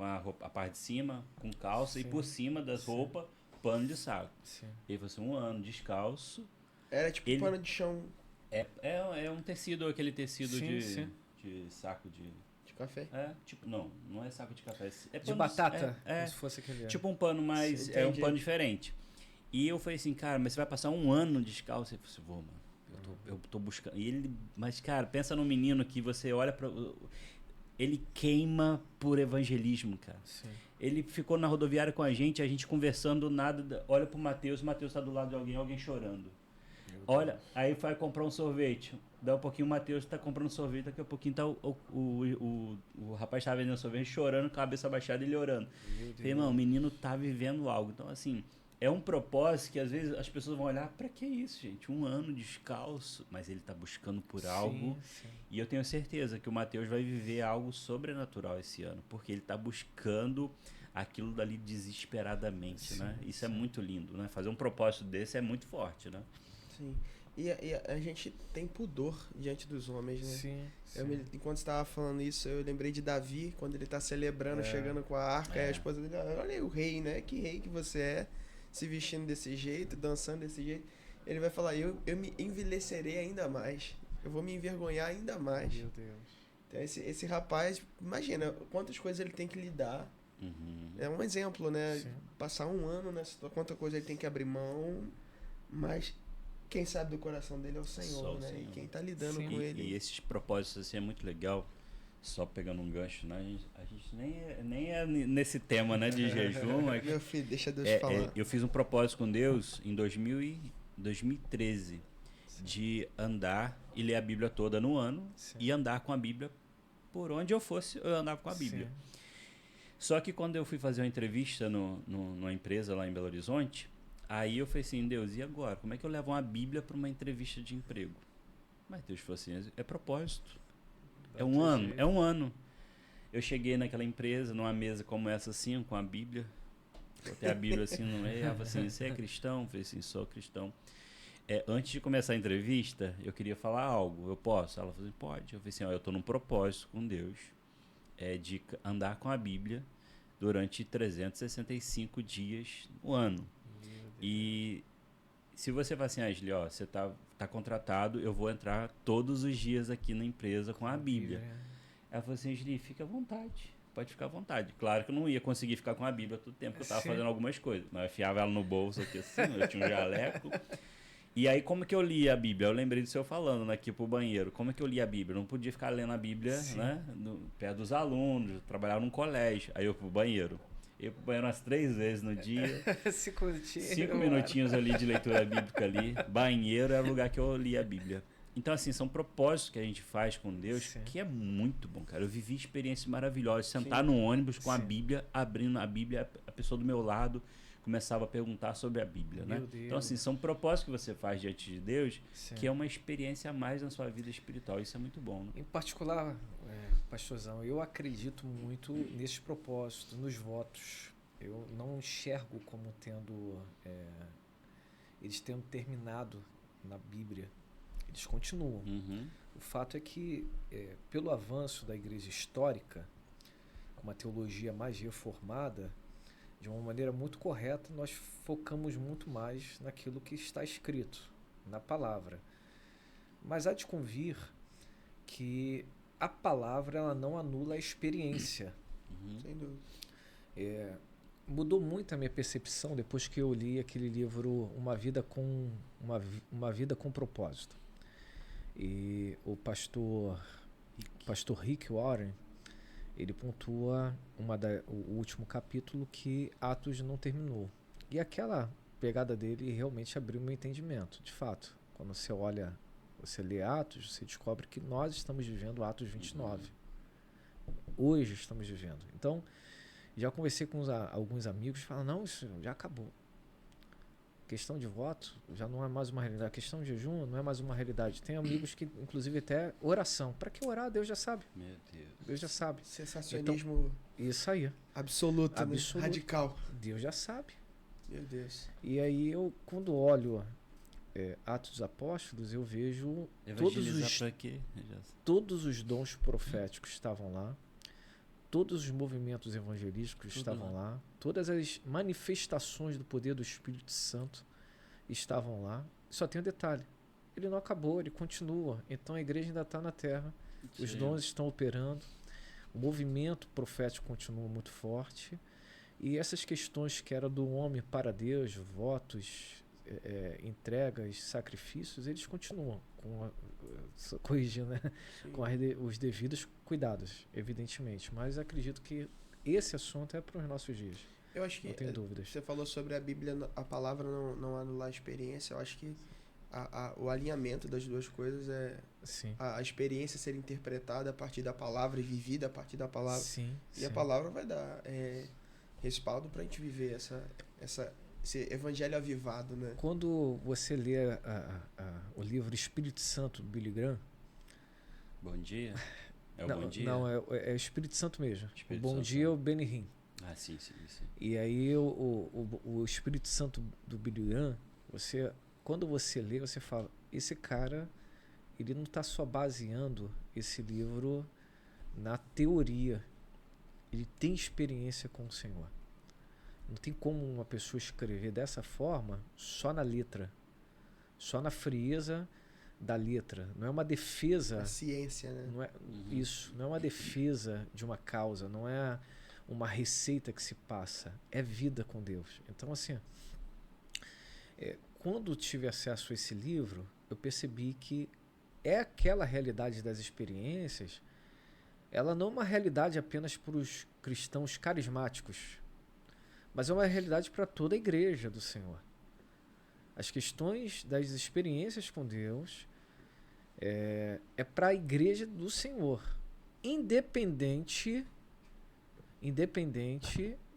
a roupa, a parte de cima, com calça e por cima das roupas, pano de saco. Sim. Ele falou assim, 1 ano descalço. Era tipo pano de chão. É um tecido, aquele tecido de saco de café? Tipo, não é saco de café. É de pano batata? Como se fosse aquele. Tipo um pano mais. É um pano diferente. E eu falei assim, cara, mas você vai passar 1 ano descalço? Eu falei assim, vou, mano. Eu tô buscando. E ele. Mas, cara, pensa num menino que você olha pra. Ele queima por evangelismo, cara. Sim. Ele ficou na rodoviária com a gente conversando, nada. Olha pro Matheus, o Matheus tá do lado de alguém chorando. Olha, aí vai comprar um sorvete. Dá um pouquinho, o Matheus tá comprando sorvete, daqui a pouquinho tá o rapaz tá vendendo sorvete, chorando, cabeça baixada, ele orando. Falei, irmão, o menino tá vivendo algo. Então, assim, é um propósito que às vezes as pessoas vão olhar, pra que isso, gente? 1 ano descalço, mas ele tá buscando por algo. Sim. E eu tenho certeza que o Matheus vai viver algo sobrenatural esse ano, porque ele tá buscando aquilo dali desesperadamente, né? Isso é muito lindo, né? Fazer um propósito desse é muito forte, né? Sim. E a gente tem pudor diante dos homens, né? Sim. Enquanto você estava falando isso, eu lembrei de Davi, quando ele está celebrando, chegando com a arca, e a esposa dele, olha aí o rei, né? Que rei que você é, se vestindo desse jeito, dançando desse jeito. Ele vai falar, eu me envelhecerei ainda mais, eu vou me envergonhar ainda mais. Meu Deus. Então esse rapaz, imagina quantas coisas ele tem que lidar. É um exemplo, né? Sim. Passar 1 ano, né? Quanta coisa ele tem que abrir mão, mas quem sabe do coração dele é o Senhor, Só o né? Senhor. E quem tá lidando Sim. com ele. E esses propósitos assim é muito legal. Só pegando um gancho, né? A gente nem é nesse tema, né, de jejum, mas Meu filho, deixa Deus falar. eu fiz um propósito com Deus em 2013 de andar e ler a Bíblia toda no ano. Sim. E andar com a Bíblia por onde eu fosse, eu andava com a Bíblia. Sim. Só que quando eu fui fazer uma entrevista numa empresa lá em Belo Horizonte, aí eu falei assim, Deus, e agora? Como é que eu levo uma Bíblia para uma entrevista de emprego? Mas Deus falou assim, é propósito. É um ano, é um ano. Eu cheguei naquela empresa, numa mesa como essa assim, com a Bíblia. Botei a Bíblia assim no meio, ela falou assim, você é cristão? Eu falei assim, sou cristão. Antes de começar a entrevista, eu queria falar algo, eu posso? Ela falou assim, pode. Eu falei assim, eu estou num propósito com Deus, de andar com a Bíblia durante 365 dias no ano. E se você fala assim, Ashley, ó, você tá contratado, eu vou entrar todos os dias aqui na empresa com a Bíblia. Ela falou assim, Ashley, fica à vontade, pode ficar à vontade. Claro que eu não ia conseguir ficar com a Bíblia todo o tempo que eu estava fazendo algumas coisas, mas eu enfiava ela no bolso aqui assim, eu tinha um jaleco. E aí, como que eu li a Bíblia? Eu lembrei do senhor falando aqui pro banheiro. Como é que eu li a Bíblia? Eu não podia ficar lendo a Bíblia, né, perto dos alunos, eu trabalhava num colégio. Aí eu pro banheiro. Eu pro banheiro umas 3 vezes no dia. 5 minutinhos. 5 minutinhos ali de leitura bíblica ali. Banheiro é o lugar que eu li a Bíblia. Então, assim, são propósitos que a gente faz com Deus, que é muito bom, cara. Eu vivi experiências maravilhosas. Sentar no ônibus com a Bíblia, abrindo a Bíblia, a pessoa do meu lado começava a perguntar sobre a Bíblia, né? Então, assim, são propósitos que você faz diante de Deus, que é uma experiência a mais na sua vida espiritual. Isso é muito bom, né? Em particular, pastorzão, eu acredito muito nesses propósitos, nos votos. Eu não enxergo como eles tendo terminado na Bíblia. Eles continuam. O fato é que, pelo avanço da igreja histórica, com uma teologia mais reformada, de uma maneira muito correta, nós focamos muito mais naquilo que está escrito, na palavra. Mas há de convir que a palavra ela não anula a experiência. Sem dúvida. Mudou muito a minha percepção depois que eu li aquele livro Uma Vida com Propósito. E o pastor Rick Warren, ele pontua o último capítulo que Atos não terminou. E aquela pegada dele realmente abriu meu entendimento. De fato, quando você lê Atos, você descobre que nós estamos vivendo Atos 29. Hoje estamos vivendo. Então, já conversei com alguns amigos que falam, não, isso já acabou. Questão de voto já não é mais uma realidade. A questão de jejum não é mais uma realidade. Tem amigos que, inclusive, até oração. Para que orar? Deus já sabe. Meu Deus. Deus já sabe. Sensacionismo Isso aí. absoluto, né? Radical. Deus já sabe. Meu Deus. E aí eu, quando olho Atos dos Apóstolos, eu vejo todos os dons proféticos estavam lá. Todos os movimentos evangelísticos estavam lá. Todas as manifestações do poder do Espírito Santo estavam lá. Só tem um detalhe. Ele não acabou, ele continua. Então a igreja ainda está na terra. Os dons estão operando. O movimento profético continua muito forte. E essas questões que eram do homem para Deus, votos, entregas, sacrifícios, eles continuam corrigindo, né? Com os devidos cuidados, evidentemente. Mas acredito que esse assunto é para os nossos dias. Eu acho que não tenho dúvidas. Você falou sobre a Bíblia, a palavra não anular a experiência. Eu acho que o alinhamento das duas coisas é a experiência ser interpretada a partir da palavra e vivida a partir da palavra. E a palavra vai dar respaldo para a gente viver esse evangelho avivado, né? Quando você lê o livro Espírito Santo, do Billy Graham... Bom dia? Bom dia? Não, é o Espírito Santo mesmo. Espírito Bom Santo. dia é o Benny Hinn. Ah, sim. E aí o Espírito Santo do Billy Graham, quando você lê, você fala, esse cara, ele não está só baseando esse livro na teoria. Ele tem experiência com o Senhor. Não tem como uma pessoa escrever dessa forma só na letra, só na frieza da letra. Não é uma defesa. A ciência, né? Não é isso. Não é uma defesa de uma causa. Não é uma receita que se passa. É vida com Deus. Então, assim, quando tive acesso a esse livro, eu percebi que aquela realidade das experiências, ela não é uma realidade apenas para os cristãos carismáticos, mas é uma realidade para toda a igreja do Senhor. As questões das experiências com Deus é para a igreja do Senhor, independente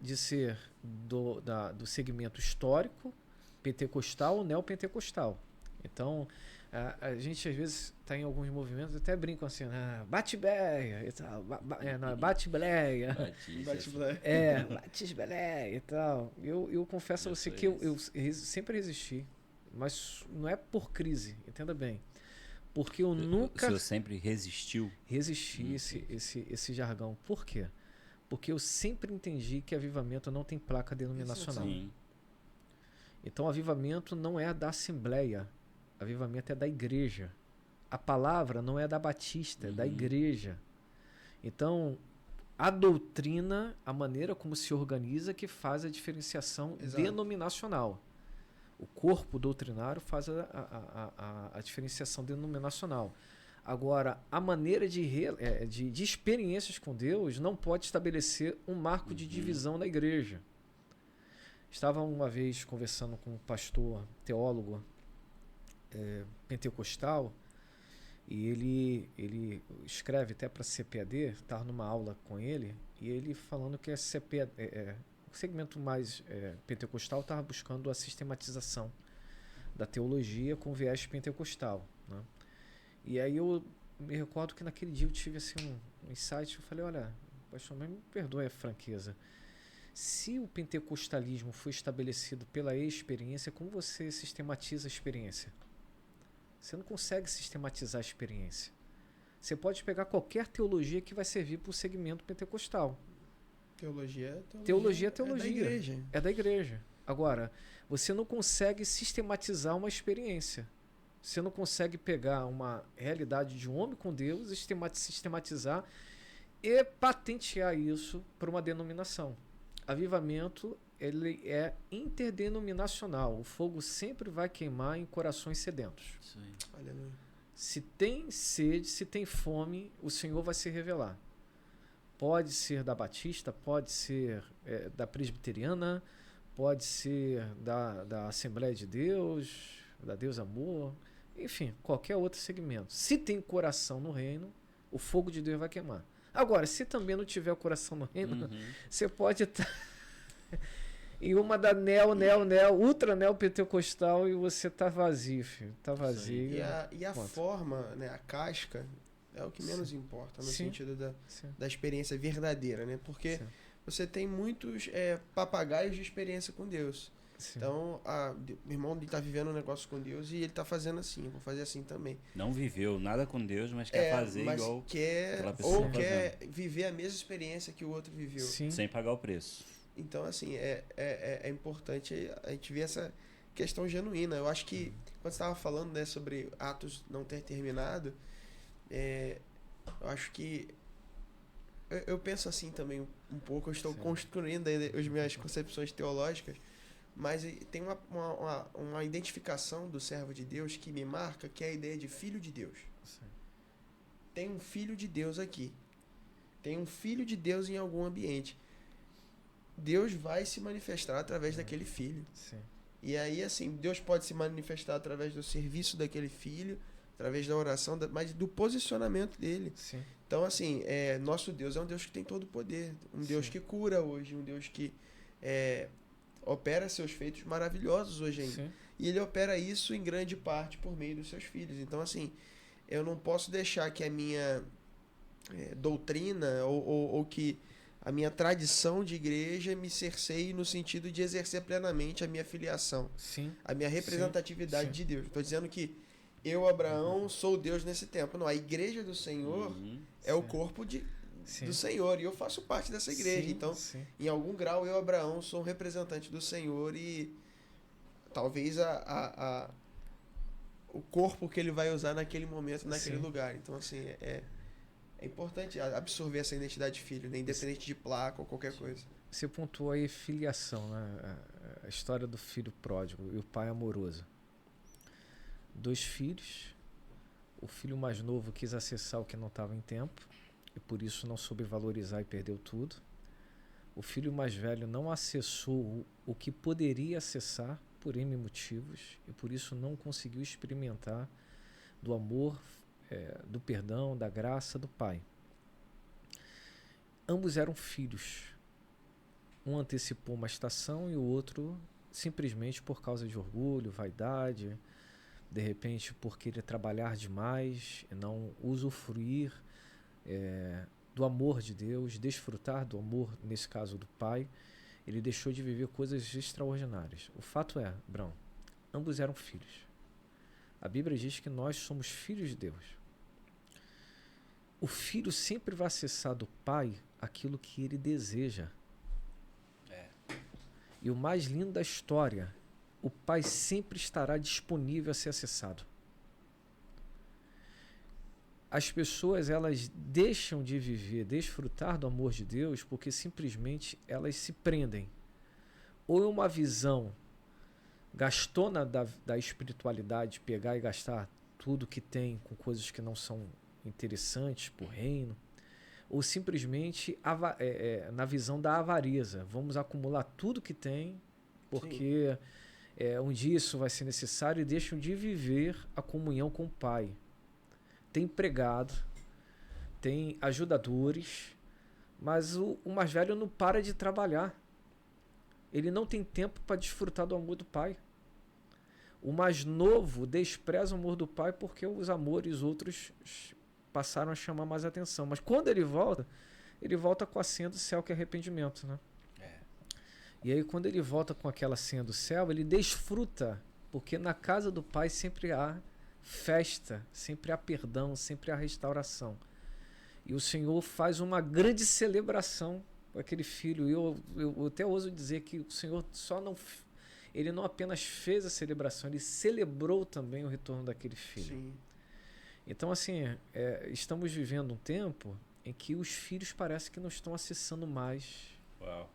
de ser do segmento histórico, pentecostal ou neopentecostal. Então, a gente às vezes está em alguns movimentos, até brincam assim, bate-beia e tal, bate-bleia. Bate-bleia e tal. Eu confesso a você que eu sempre resisti, mas não é por crise, entenda bem. Porque eu nunca... O senhor sempre resistiu? Resisti esse jargão. Por quê? Porque eu sempre entendi que avivamento não tem placa denominacional. Sim. Então, avivamento não é da Assembleia. Avivamento é da igreja. A palavra não é da Batista, é da igreja. Então, a doutrina, a maneira como se organiza, que faz a diferenciação denominacional. O corpo doutrinário faz a diferenciação denominacional. Agora, a maneira de experiências com Deus não pode estabelecer um marco de divisão na igreja. Estava uma vez conversando com um pastor, teólogo pentecostal, e ele escreve até para CPAD, estava numa aula com ele, e ele falando que a CPAD, o segmento mais pentecostal estava buscando a sistematização da teologia com viés pentecostal, né? E aí eu me recordo que naquele dia eu tive assim, um insight, eu falei, olha, pastor, mas me perdoe a franqueza, se o pentecostalismo foi estabelecido pela experiência, como você sistematiza a experiência? Você não consegue sistematizar a experiência. Você pode pegar qualquer teologia que vai servir para o segmento pentecostal. Teologia é teologia. É da igreja. É da igreja. Agora, você não consegue sistematizar uma experiência. Você não consegue pegar uma realidade de um homem com Deus, sistematizar e patentear isso para uma denominação. Avivamento, ele é interdenominacional. O fogo sempre vai queimar em corações sedentos. Isso aí. Aleluia. Se tem sede, se tem fome, o Senhor vai se revelar. Pode ser da Batista, pode ser da Presbiteriana, pode ser da Assembleia de Deus, da Deus Amor, enfim, qualquer outro segmento. Se tem coração no reino, o fogo de Deus vai queimar. Agora, se também não tiver o coração no reino, você pode estar em uma da ultra neopentecostal e você tá vazio, filho. Tá vazio. E a forma, né, a casca, é o que menos importa, no sentido da experiência verdadeira, né? Porque você tem muitos papagaios de experiência com Deus. Sim. Então, meu irmão está vivendo um negócio com Deus e ele está fazendo assim, eu vou fazer assim também. Não viveu nada com Deus, mas quer fazer igual aquela pessoa. Ou quer viver a mesma experiência que o outro viveu. Sim. Sem pagar o preço. Então, assim, é importante a gente ver essa questão genuína. Eu acho que, quando você estava falando, né, sobre Atos não ter terminado, eu acho que eu penso assim também um pouco, eu estou construindo as minhas concepções teológicas, mas tem uma identificação do servo de Deus que me marca, que é a ideia de filho de Deus. Sim. Tem um filho de Deus aqui. Tem um filho de Deus em algum ambiente. Deus vai se manifestar através daquele filho. Sim. E aí, assim, Deus pode se manifestar através do serviço daquele filho, através da oração, mas do posicionamento dele. Sim. Então, assim, nosso Deus é um Deus que tem todo o poder. Um Deus que cura hoje, um Deus que opera seus feitos maravilhosos hoje ainda. Sim. E ele opera isso em grande parte por meio dos seus filhos. Então, assim, eu não posso deixar que a minha doutrina ou que a minha tradição de igreja me cerceie no sentido de exercer plenamente a minha filiação. Sim. A minha representatividade de Deus. Estou dizendo que eu, Abraão, sou Deus nesse tempo. Não, a igreja do Senhor é o corpo do Senhor. E eu faço parte dessa igreja. Então, em algum grau, eu, Abraão, sou um representante do Senhor e talvez o corpo que ele vai usar naquele momento, naquele lugar. Então, assim, é importante absorver essa identidade de filho, né? Independente de placa ou qualquer coisa. Você pontuou aí filiação, né? a história do filho pródigo e o pai amoroso. 2 filhos, o filho mais novo quis acessar o que não estava em tempo e por isso não soube valorizar e perdeu tudo. O filho mais velho não acessou o que poderia acessar por N motivos e por isso não conseguiu experimentar do amor, do perdão, da graça do pai. Ambos eram filhos. Um antecipou uma estação e o outro simplesmente por causa de orgulho, vaidade, de repente por querer trabalhar demais e não usufruir do amor de Deus, desfrutar do amor, nesse caso do pai, ele deixou de viver coisas extraordinárias. O fato é, Brão, ambos eram filhos. A Bíblia diz que nós somos filhos de Deus. O filho sempre vai acessar do pai aquilo que ele deseja. E o mais lindo da história, o pai sempre estará disponível a ser acessado. As pessoas, elas deixam de viver, desfrutar do amor de Deus porque simplesmente elas se prendem. Ou é uma visão gastona da espiritualidade, pegar e gastar tudo que tem com coisas que não são interessantes para o reino, ou simplesmente na visão da avareza. Vamos acumular tudo que tem porque um dia isso vai ser necessário e deixam de viver a comunhão com o Pai. Tem empregado, tem ajudadores, mas o mais velho não para de trabalhar. Ele não tem tempo para desfrutar do amor do pai. O mais novo despreza o amor do pai porque os amores outros passaram a chamar mais atenção. Mas quando ele volta com a senha do céu, que é arrependimento, né? E aí quando ele volta com aquela senha do céu, ele desfruta, porque na casa do pai sempre há festa, sempre há perdão, sempre há restauração. E o Senhor faz uma grande celebração com aquele filho. E eu até ouso dizer que o Senhor ele não apenas fez a celebração, ele celebrou também o retorno daquele filho. Sim. Então, assim, estamos vivendo um tempo em que os filhos parece que não estão acessando mais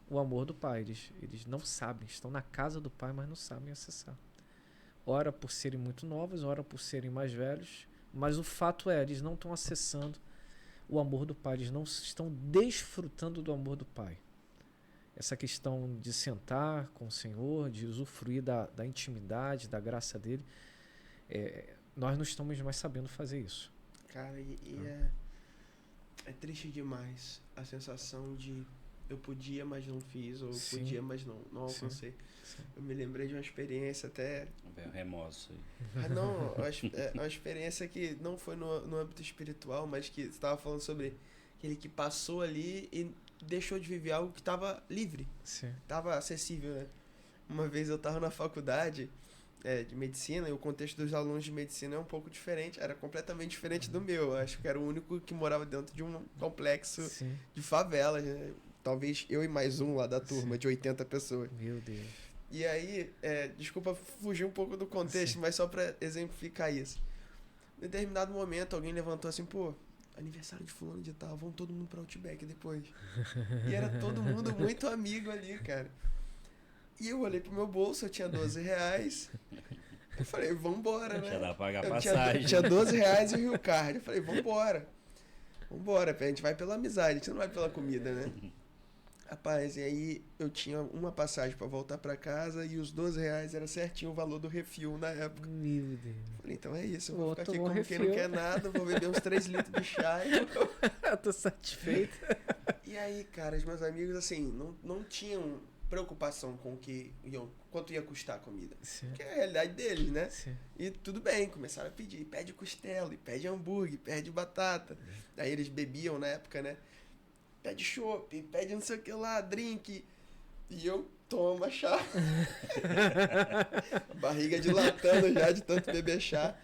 o amor do pai. Eles não sabem, estão na casa do pai, mas não sabem acessar. Ora por serem muito novos, ora por serem mais velhos, mas o fato eles não estão acessando o amor do pai, eles não estão desfrutando do amor do pai. Essa questão de sentar com o Senhor, de usufruir da intimidade, da graça dele, nós não estamos mais sabendo fazer isso. Cara, é triste demais a sensação de eu podia, mas não fiz, ou Sim. podia, mas não alcancei. Sim. Eu me lembrei de uma experiência até... Vem o remorso aí. Ah, não, uma experiência que não foi no âmbito espiritual, mas que você estava falando sobre aquele que passou ali e deixou de viver algo que estava livre, estava acessível, né? Uma vez eu estava na faculdade de medicina, e o contexto dos alunos de medicina é um pouco diferente, era completamente diferente do meu. Eu acho que era o único que morava dentro de um complexo de favelas, né? Talvez eu e mais um lá da turma, de 80 pessoas. Meu Deus. E aí, desculpa fugir um pouco do contexto, mas só pra exemplificar isso. Em determinado momento, alguém levantou assim, pô, aniversário de fulano de tal, vão todo mundo pra Outback depois. E era todo mundo muito amigo ali, cara. E eu olhei pro meu bolso, eu tinha R$12. Eu falei, vambora, né? Já dá pra pagar a passagem. Tinha R$12 e o Rio Card. Eu falei, vambora, a gente vai pela amizade, a gente não vai pela comida, né? Rapaz, e aí eu tinha uma passagem pra voltar pra casa e os R$12 era certinho o valor do refil na época. Meu Deus. Falei, então é isso, eu vou ficar aqui tomar como quem não quer nada, vou beber uns 3 litros de chá e Eu tô satisfeito. E aí, cara, os meus amigos, assim, não tinham preocupação com quanto ia custar a comida. Sim. Que é a realidade deles, né? Sim. E tudo bem, começaram a pedir, pede costela, e pede hambúrguer, pede batata. Aí eles bebiam na época, né? Pede chopp, pede não sei o que lá, drink. E eu tomo chá. Barriga dilatando já de tanto beber chá.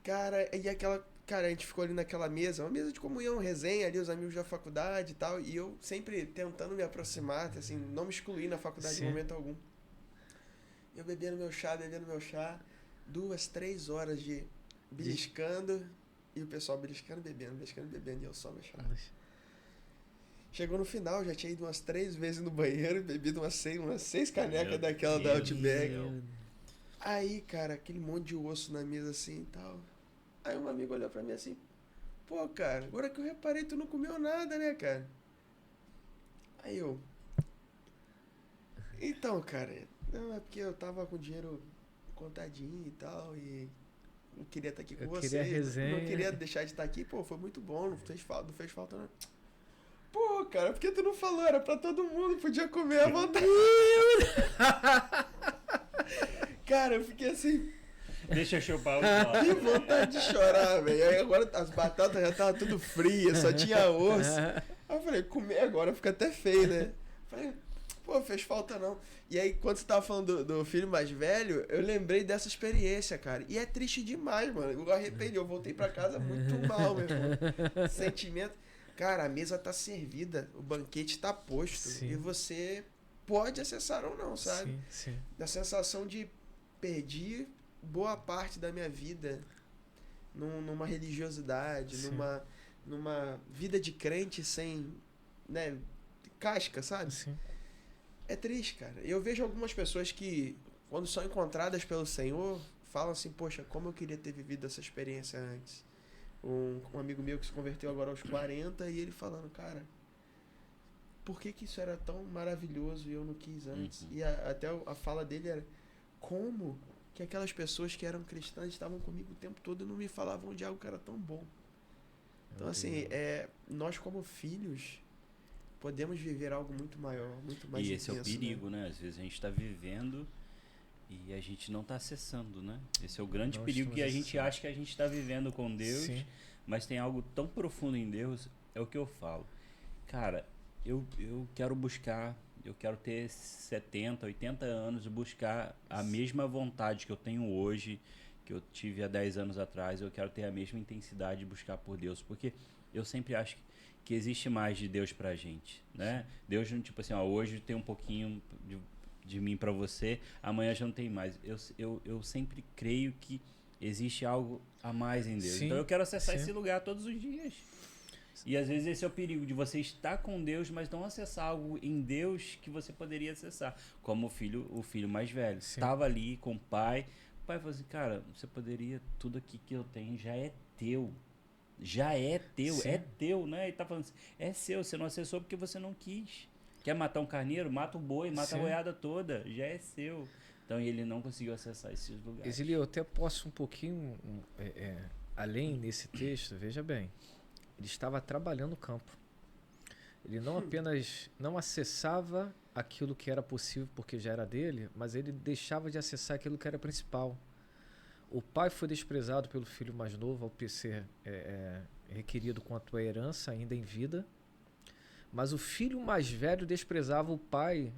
Cara, a gente ficou ali naquela mesa, uma mesa de comunhão, resenha ali, os amigos da faculdade e tal. E eu sempre tentando me aproximar, assim, não me excluir na faculdade em momento algum. Eu bebendo meu chá, 2, 3 horas de beliscando. E o pessoal beliscando, bebendo, e eu só meu chá. Chegou no final, já tinha ido umas 3 vezes no banheiro, bebido umas 6 canecas Meu daquela da Deus Outback. do céu. Aí, cara, aquele monte de osso na mesa assim e tal. Aí um amigo olhou pra mim assim, pô, cara, agora que eu reparei, tu não comeu nada, né, cara? Aí eu... Então, cara, não, é porque eu tava com dinheiro contadinho e tal, e não queria estar aqui com Eu vocês. queria resenha. Não queria deixar de estar aqui, pô, foi muito bom, não fez falta, não. Pô, cara, por que tu não falou? Era pra todo mundo, podia comer à vontade. Cara, eu fiquei assim, Deixa eu chupar o pau. que vontade de chorar, velho. Aí agora as batatas já estavam tudo frias, só tinha osso. Aí eu falei, comer agora fica até feio, né? Falei, pô, fez falta não. E aí, quando você tava falando do filho mais velho, eu lembrei dessa experiência, cara. E é triste demais, mano. Eu arrependi, eu voltei pra casa muito mal, meu irmão. Sentimento. Cara, a mesa tá servida, o banquete tá posto. Sim. E você pode acessar ou não, sabe? Sim, sim. Da sensação de perdi boa parte da minha vida numa religiosidade, Sim. numa vida de crente sem, né, casca, sabe? Sim. É triste, cara. Eu vejo algumas pessoas que, quando são encontradas pelo Senhor, falam assim, poxa, como eu queria ter vivido essa experiência antes. Um amigo meu que se converteu agora aos 40 e ele falando, cara, por que isso era tão maravilhoso e eu não quis antes? Uhum. E até a fala dele era, como que aquelas pessoas que eram cristãs estavam comigo o tempo todo e não me falavam de algo que era tão bom? Então, assim, nós como filhos podemos viver algo muito maior, muito mais E intenso. esse é o perigo, né? Às vezes a gente está vivendo e a gente não está acessando, né? Esse é o grande Não perigo, que a estamos gente acessando. acha que a gente está vivendo com Deus, Sim. mas tem algo tão profundo em Deus, é o que eu falo. Cara, eu quero buscar, eu quero ter 70, 80 anos e buscar a mesma vontade que eu tenho hoje, que eu tive há 10 anos atrás, eu quero ter a mesma intensidade de buscar por Deus, porque eu sempre acho que existe mais de Deus pra gente, né? Deus não, tipo assim, ó, hoje tem um pouquinho de mim pra você, amanhã já não tem mais. Eu sempre creio que existe algo a mais em Deus. Sim, Então eu quero acessar sim. esse lugar todos os dias. E às vezes esse é o perigo de você estar com Deus, mas não acessar algo em Deus que você poderia acessar. Como o filho mais velho. Sim. Estava ali com o pai. O pai falou assim, cara, você poderia, tudo aqui que eu tenho já é teu. Já é teu, Sim. é teu, né? Ele tá falando assim, é seu, você não acessou porque você não quis. Quer matar um carneiro? Mata o boi, mata Sim. a boiada toda, já é seu. Então ele não conseguiu acessar esses lugares. Exílio, eu até posso um pouquinho além nesse texto, veja bem. Ele estava trabalhando no campo. Ele não apenas não acessava aquilo que era possível porque já era dele, mas ele deixava de acessar aquilo que era principal. O pai foi desprezado pelo filho mais novo ao ser requerido quanto à herança ainda em vida, mas o filho mais velho desprezava o pai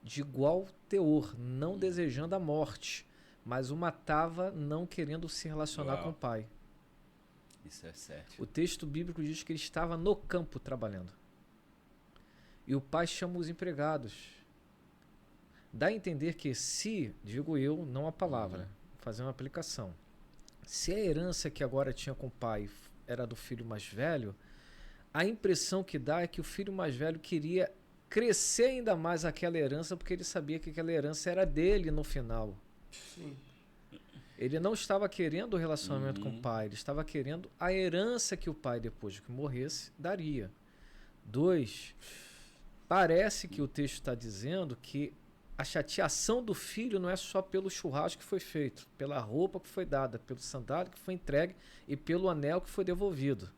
de igual teor, não desejando a morte, mas o matava não querendo se relacionar Uau. com o pai. Isso é certo. O texto bíblico diz que ele estava no campo trabalhando. E o pai chama os empregados. Dá a entender que se, digo eu, não a palavra, fazer uma aplicação. Se a herança que agora tinha com o pai era do filho mais velho, a impressão que dá é que o filho mais velho queria crescer ainda mais aquela herança porque ele sabia que aquela herança era dele no final. Sim. Ele não estava querendo o relacionamento com o pai, ele estava querendo a herança que o pai, depois de que morresse, daria. 2, parece que o texto está dizendo que a chateação do filho não é só pelo churrasco que foi feito, pela roupa que foi dada, pelo sandália que foi entregue e pelo anel que foi devolvido.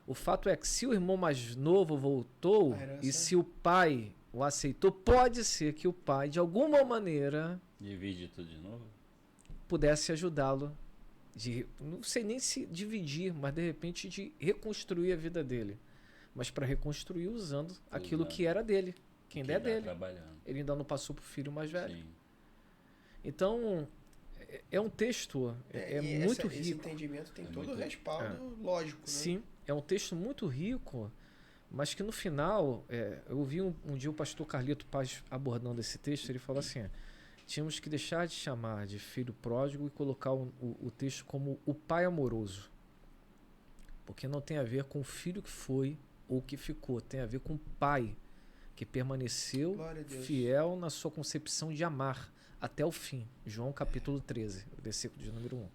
O fato é que se o irmão mais novo voltou e se o pai o aceitou, pode ser que o pai, de alguma maneira, Divide tudo de novo? pudesse ajudá-lo, não sei nem se dividir, mas de repente de reconstruir a vida dele. Mas para reconstruir usando aquilo que era dele, que ainda é dele. Trabalhando. Ele ainda não passou para o filho mais velho. Sim. Então, é um texto muito rico. Esse entendimento tem todo o respaldo lógico, né? Sim, é um texto muito rico, mas que no final, eu ouvi um dia o pastor Carlito Paz abordando esse texto, ele falou assim, tínhamos que deixar de chamar de filho pródigo e colocar o texto como o pai amoroso, porque não tem a ver com o filho que foi ou que ficou. Tem a ver com o pai, que permaneceu Glória a Deus. fiel na sua concepção de amar até o fim. João capítulo 13, versículo de número 1.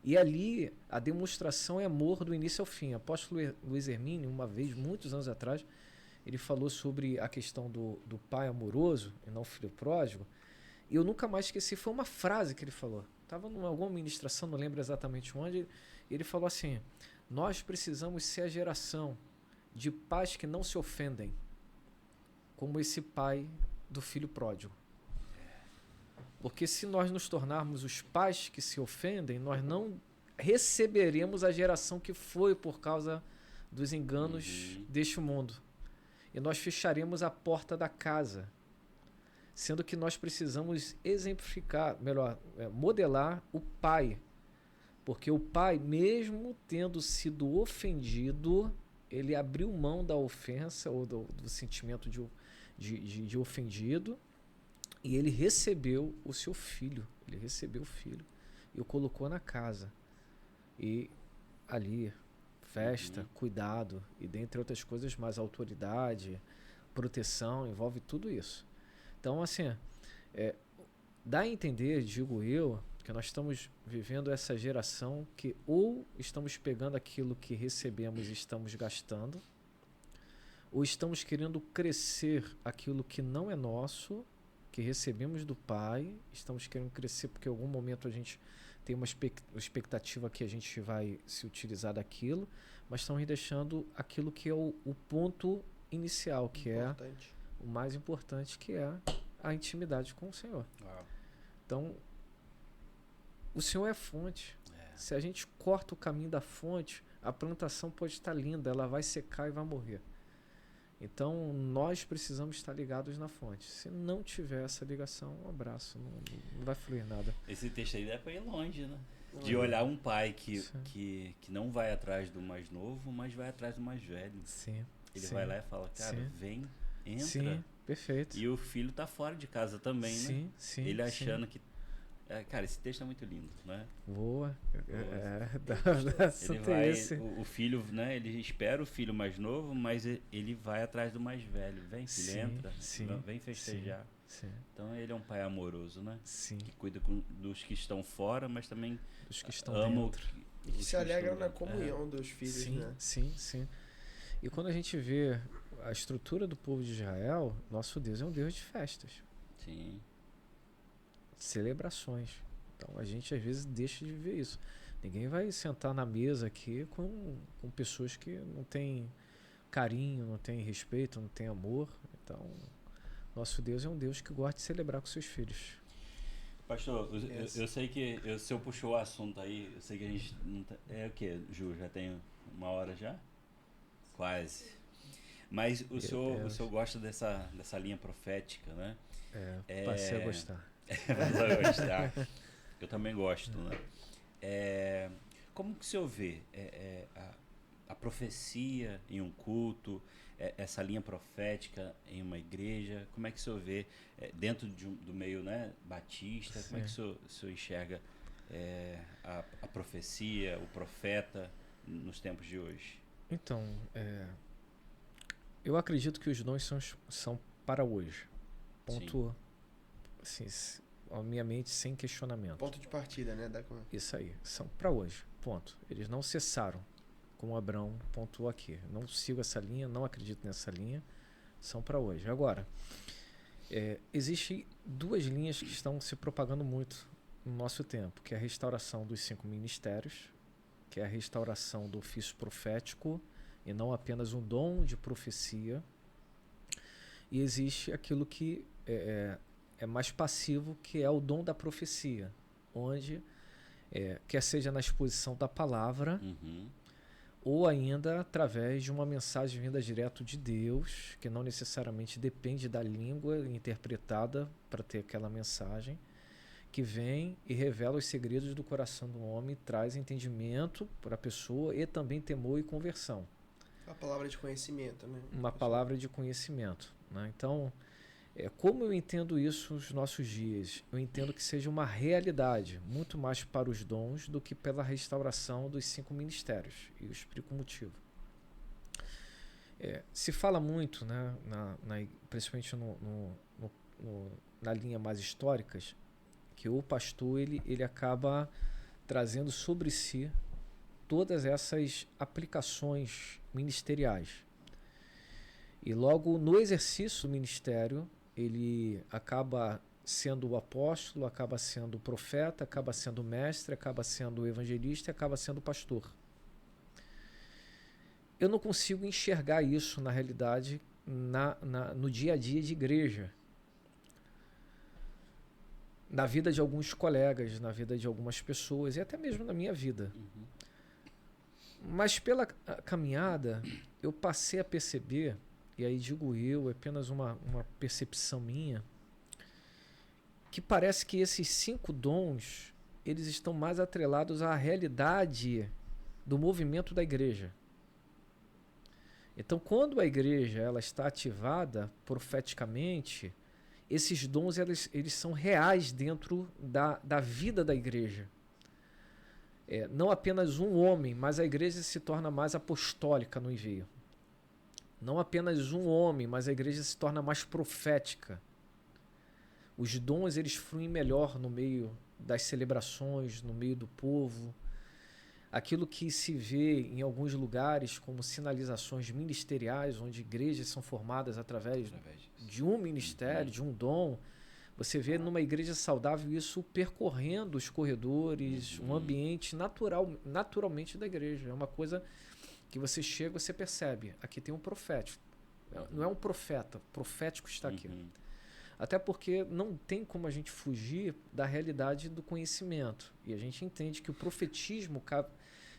E ali a demonstração é amor do início ao fim. O apóstolo Luiz Hermínio, uma vez, muitos anos atrás, ele falou sobre a questão do pai amoroso e não filho pródigo. E eu nunca mais esqueci, foi uma frase que ele falou. Estava em alguma ministração, não lembro exatamente onde, ele falou assim: nós precisamos ser a geração de pais que não se ofendem, como esse pai do filho pródigo. Porque se nós nos tornarmos os pais que se ofendem, nós não receberemos a geração que foi por causa dos enganos deste mundo. E nós fecharemos a porta da casa, sendo que nós precisamos exemplificar, melhor, modelar o pai. Porque o pai, mesmo tendo sido ofendido, ele abriu mão da ofensa ou do sentimento de ofendido, e ele recebeu o seu filho. Ele recebeu o filho e o colocou na casa. E ali, festa, cuidado, e dentre outras coisas mais, autoridade, proteção, envolve tudo isso. Então, assim, dá a entender, digo eu, que nós estamos vivendo essa geração que ou estamos pegando aquilo que recebemos e estamos gastando, ou estamos querendo crescer aquilo que não é nosso, que recebemos do pai, estamos querendo crescer porque em algum momento a gente tem uma expectativa que a gente vai se utilizar daquilo, mas estamos deixando aquilo que é o ponto inicial, que importante. É o mais importante, que é a intimidade com o Senhor. Uau. Então, o Senhor é a fonte. Se a gente corta o caminho da fonte, a plantação pode estar linda, ela vai secar e vai morrer. Então, nós precisamos estar ligados na fonte. Se não tiver essa ligação, um abraço, não vai fluir nada. Esse texto aí dá para ir longe, né? De olhar um pai que não vai atrás do mais novo, mas vai atrás do mais velho. Sim. Ele vai lá e fala, cara, vem, entra. Sim, perfeito. E o filho tá fora de casa também, né? Sim, ele achando que... cara, esse texto é muito lindo, né? Boa. Ele vai, o filho, né? Ele espera o filho mais novo, mas ele vai atrás do mais velho. Vem, filho, entra. Vem festejar. Sim. Então ele é um pai amoroso, né? Sim. Que cuida dos que estão fora, mas também dos que estão ama dentro. E que se alegra na comunhão dos filhos, né? Sim. E quando a gente vê a estrutura do povo de Israel, nosso Deus é um Deus de festas. Sim. Celebrações. Então a gente às vezes deixa de ver isso. Ninguém vai sentar na mesa aqui com pessoas que não têm carinho, não têm respeito, não têm amor. Então, nosso Deus é um Deus que gosta de celebrar com seus filhos. Pastor, eu sei que se eu puxou o assunto aí, eu sei que a gente não tá, é o que, Ju? Já tem 1 hora já? Quase. Mas o senhor gosta dessa linha profética, né? Passei a gostar. Passei a gostar. Eu também gosto, né? Como que o senhor vê a profecia em um culto, essa linha profética em uma igreja? Como é que o senhor vê dentro do meio, né, batista? Como é que o senhor enxerga a profecia, o profeta nos tempos de hoje? Então, eu acredito que os dons são para hoje. Ponto. Assim, a minha mente sem questionamento. Ponto de partida, né? Isso aí, são para hoje, ponto. Eles não cessaram, como Abraão pontuou aqui. Não sigo essa linha, não acredito nessa linha, são para hoje. Agora, existem 2 linhas que estão se propagando muito no nosso tempo, que é a restauração dos 5 ministérios, que é a restauração do ofício profético, e não apenas um dom de profecia. E existe aquilo que é mais passivo, que é o dom da profecia, onde quer seja na exposição da palavra, ou ainda através de uma mensagem vinda direto de Deus, que não necessariamente depende da língua interpretada para ter aquela mensagem, que vem e revela os segredos do coração do homem, traz entendimento para a pessoa e também temor e conversão. A palavra de conhecimento, né? Uma palavra de conhecimento, né? Então, como eu entendo isso nos nossos dias? Eu entendo que seja uma realidade, muito mais para os dons do que pela restauração dos 5 ministérios. E eu explico o motivo. Se fala muito, né, principalmente na linha mais históricas, que o pastor ele acaba trazendo sobre si todas essas aplicações ministeriais. E logo no exercício do ministério, ele acaba sendo o apóstolo, acaba sendo o profeta, acaba sendo o mestre, acaba sendo o evangelista e acaba sendo o pastor. Eu não consigo enxergar isso na realidade no dia a dia de igreja. Na vida de alguns colegas, na vida de algumas pessoas e até mesmo na minha vida. Mas pela caminhada, eu passei a perceber, e aí digo eu, é apenas uma percepção minha, que parece que esses 5 dons, eles estão mais atrelados à realidade do movimento da igreja. Então, quando a igreja ela está ativada profeticamente, esses dons eles são reais dentro da vida da igreja. Não apenas um homem, mas a igreja se torna mais apostólica no envio. Não apenas um homem, mas a igreja se torna mais profética. Os dons eles fluem melhor no meio das celebrações, no meio do povo. Aquilo que se vê em alguns lugares como sinalizações ministeriais, onde igrejas são formadas através de um ministério, de um dom. Você vê numa igreja saudável isso percorrendo os corredores, um ambiente naturalmente da igreja. É uma coisa que você chega e você percebe. Aqui tem um profético. Não é um profeta, profético está aqui. Até porque não tem como a gente fugir da realidade do conhecimento. E a gente entende que o profetismo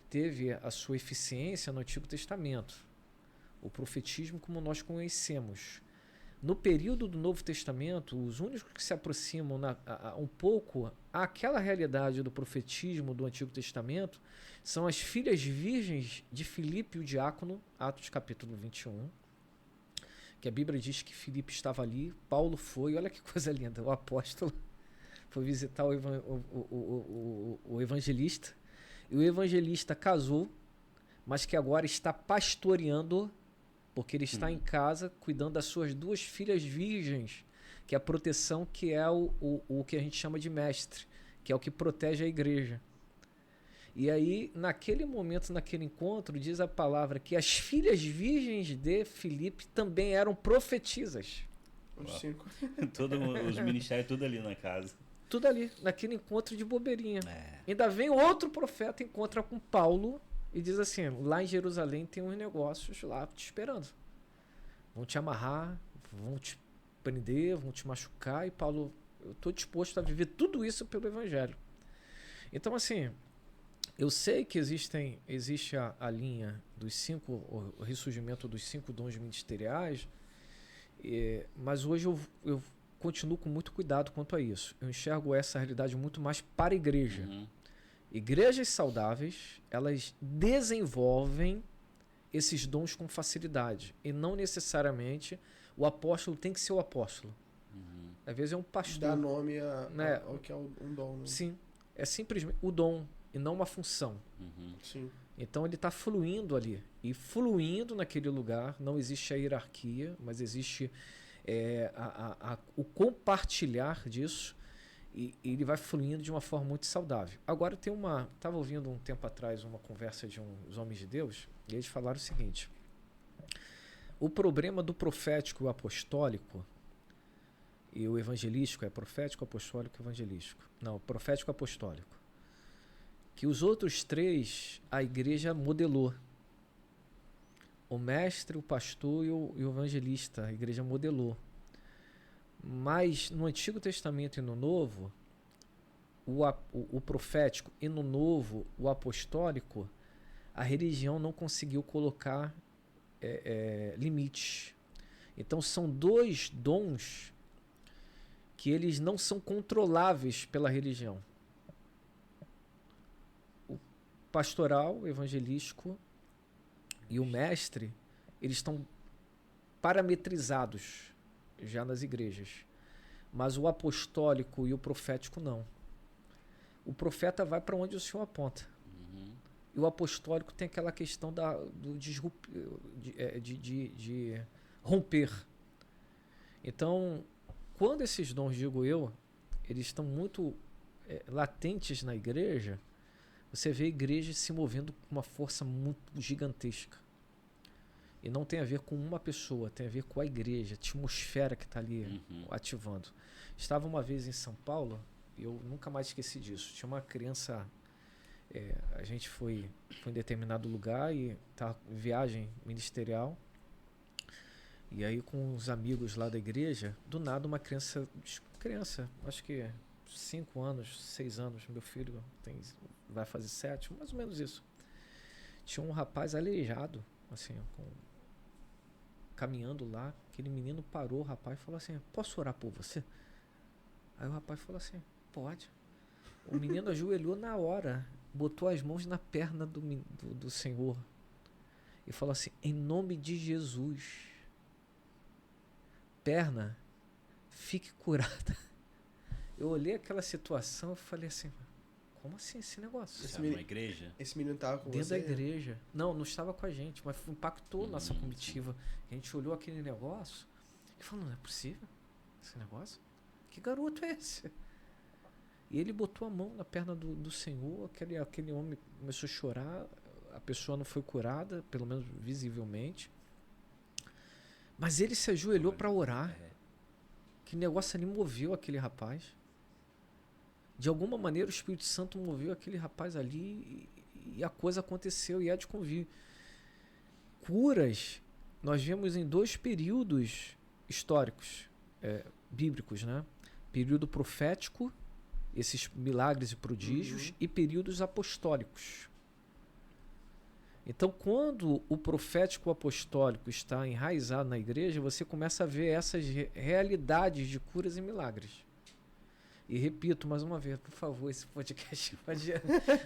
teve a sua eficiência no Antigo Testamento. O profetismo como nós conhecemos. No período do Novo Testamento, os únicos que se aproximam um pouco àquela realidade do profetismo do Antigo Testamento são as filhas virgens de Filipe, o diácono, Atos capítulo 21, que a Bíblia diz que Filipe estava ali, Paulo foi, olha que coisa linda, o apóstolo foi visitar o evangelista, e o evangelista casou, mas que agora está pastoreando, porque ele está em casa cuidando das suas 2 filhas virgens, que é a proteção, que é o que a gente chama de mestre, que é o que protege a igreja. E aí, naquele momento, naquele encontro, diz a palavra que as filhas virgens de Filipe também eram profetisas. Os 5. Os ministérios tudo ali na casa. Tudo ali, naquele encontro de bobeirinha. Ainda vem outro profeta, encontra com Paulo e diz assim, lá em Jerusalém tem uns negócios lá te esperando. Vão te amarrar, vão te prender, vão te machucar. E Paulo, eu estou disposto a viver tudo isso pelo evangelho. Então, assim, eu sei que existe a linha dos 5, o ressurgimento dos 5 dons ministeriais, mas hoje eu continuo com muito cuidado quanto a isso. Eu enxergo essa realidade muito mais para a igreja. Igrejas saudáveis, elas desenvolvem esses dons com facilidade. E não necessariamente o apóstolo tem que ser o apóstolo. Às vezes é um pastor. Dá nome ao que é um dom. Né? Sim. É simplesmente o dom e não uma função. Sim. Então ele está fluindo ali. E fluindo naquele lugar, não existe a hierarquia, mas existe o compartilhar disso. E ele vai fluindo de uma forma muito saudável. Agora estava ouvindo um tempo atrás uma conversa de uns homens de Deus, e eles falaram o seguinte: o problema do profético e o apostólico, e o evangelístico é profético, apostólico e evangelístico. Não, profético e apostólico. Que os outros 3 a igreja modelou. O mestre, o pastor e o evangelista, a igreja modelou. Mas no Antigo Testamento e no Novo, o profético, e no Novo, o apostólico, a religião não conseguiu colocar limites. Então são 2 dons que eles não são controláveis pela religião. O pastoral, o evangelístico e o mestre, eles estão parametrizados já nas igrejas. Mas o apostólico e o profético não. O profeta vai para onde o Senhor aponta. E o apostólico tem aquela questão de romper. Então, quando esses dons, digo eu, eles estão muito latentes na igreja, você vê a igreja se movendo com uma força muito gigantesca. E não tem a ver com uma pessoa, tem a ver com a igreja, a atmosfera que está ali ativando. Estava uma vez em São Paulo, e eu nunca mais esqueci disso. Tinha uma criança, a gente foi em determinado lugar e tá em viagem ministerial. E aí com os amigos lá da igreja, do nada uma criança, acho que 5 anos, 6 anos, meu filho vai fazer 7, mais ou menos isso. Tinha um rapaz aleijado, assim, caminhando lá, aquele menino parou, o rapaz falou assim, posso orar por você? Aí o rapaz falou assim, pode. O menino ajoelhou na hora, botou as mãos na perna do Senhor e falou assim, em nome de Jesus, perna, fique curada. Eu olhei aquela situação e falei assim, como assim esse negócio? Esse menino, igreja? Esse menino estava com dentro você? Da igreja. Não estava com a gente, mas impactou nossa comitiva. A gente olhou aquele negócio e falou, não é possível esse negócio? Que garoto é esse? E ele botou a mão na perna do Senhor, aquele homem começou a chorar, a pessoa não foi curada, pelo menos visivelmente. Mas ele se ajoelhou para orar. Que negócio ali moveu aquele rapaz. De alguma maneira o Espírito Santo moveu aquele rapaz ali e a coisa aconteceu e há de convir. Curas nós vemos em 2 períodos históricos, bíblicos, né? Período profético, esses milagres e prodígios, e períodos apostólicos. Então, quando o profético apostólico está enraizado na igreja, você começa a ver essas realidades de curas e milagres. E repito mais uma vez, por favor, esse podcast pode...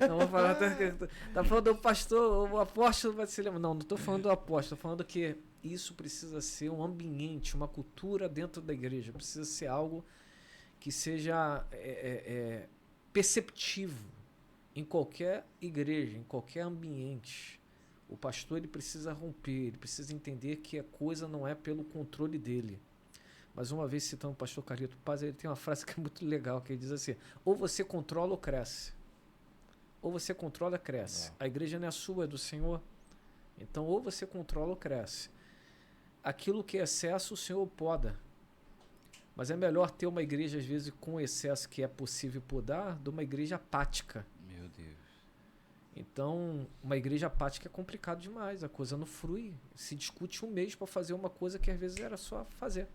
Não vou falar... Tá falando do pastor, o apóstolo vai se lembrar. Não estou falando do apóstolo, estou falando que isso precisa ser um ambiente, uma cultura dentro da igreja. Precisa ser algo que seja perceptivo em qualquer igreja, em qualquer ambiente. O pastor ele precisa romper, ele precisa entender que a coisa não é pelo controle dele. Mas uma vez citando o pastor Carlito Paz, ele tem uma frase que é muito legal, que ele diz assim, ou você controla ou cresce. Ou você controla ou cresce. A igreja não é sua, é do Senhor. Então, ou você controla ou cresce. Aquilo que é excesso, o Senhor poda. Mas é melhor ter uma igreja, às vezes, com excesso que é possível podar, do uma igreja apática. Meu Deus. Então, uma igreja apática é complicado demais, a coisa não flui. Se discute um mês para fazer uma coisa que às vezes era só fazer.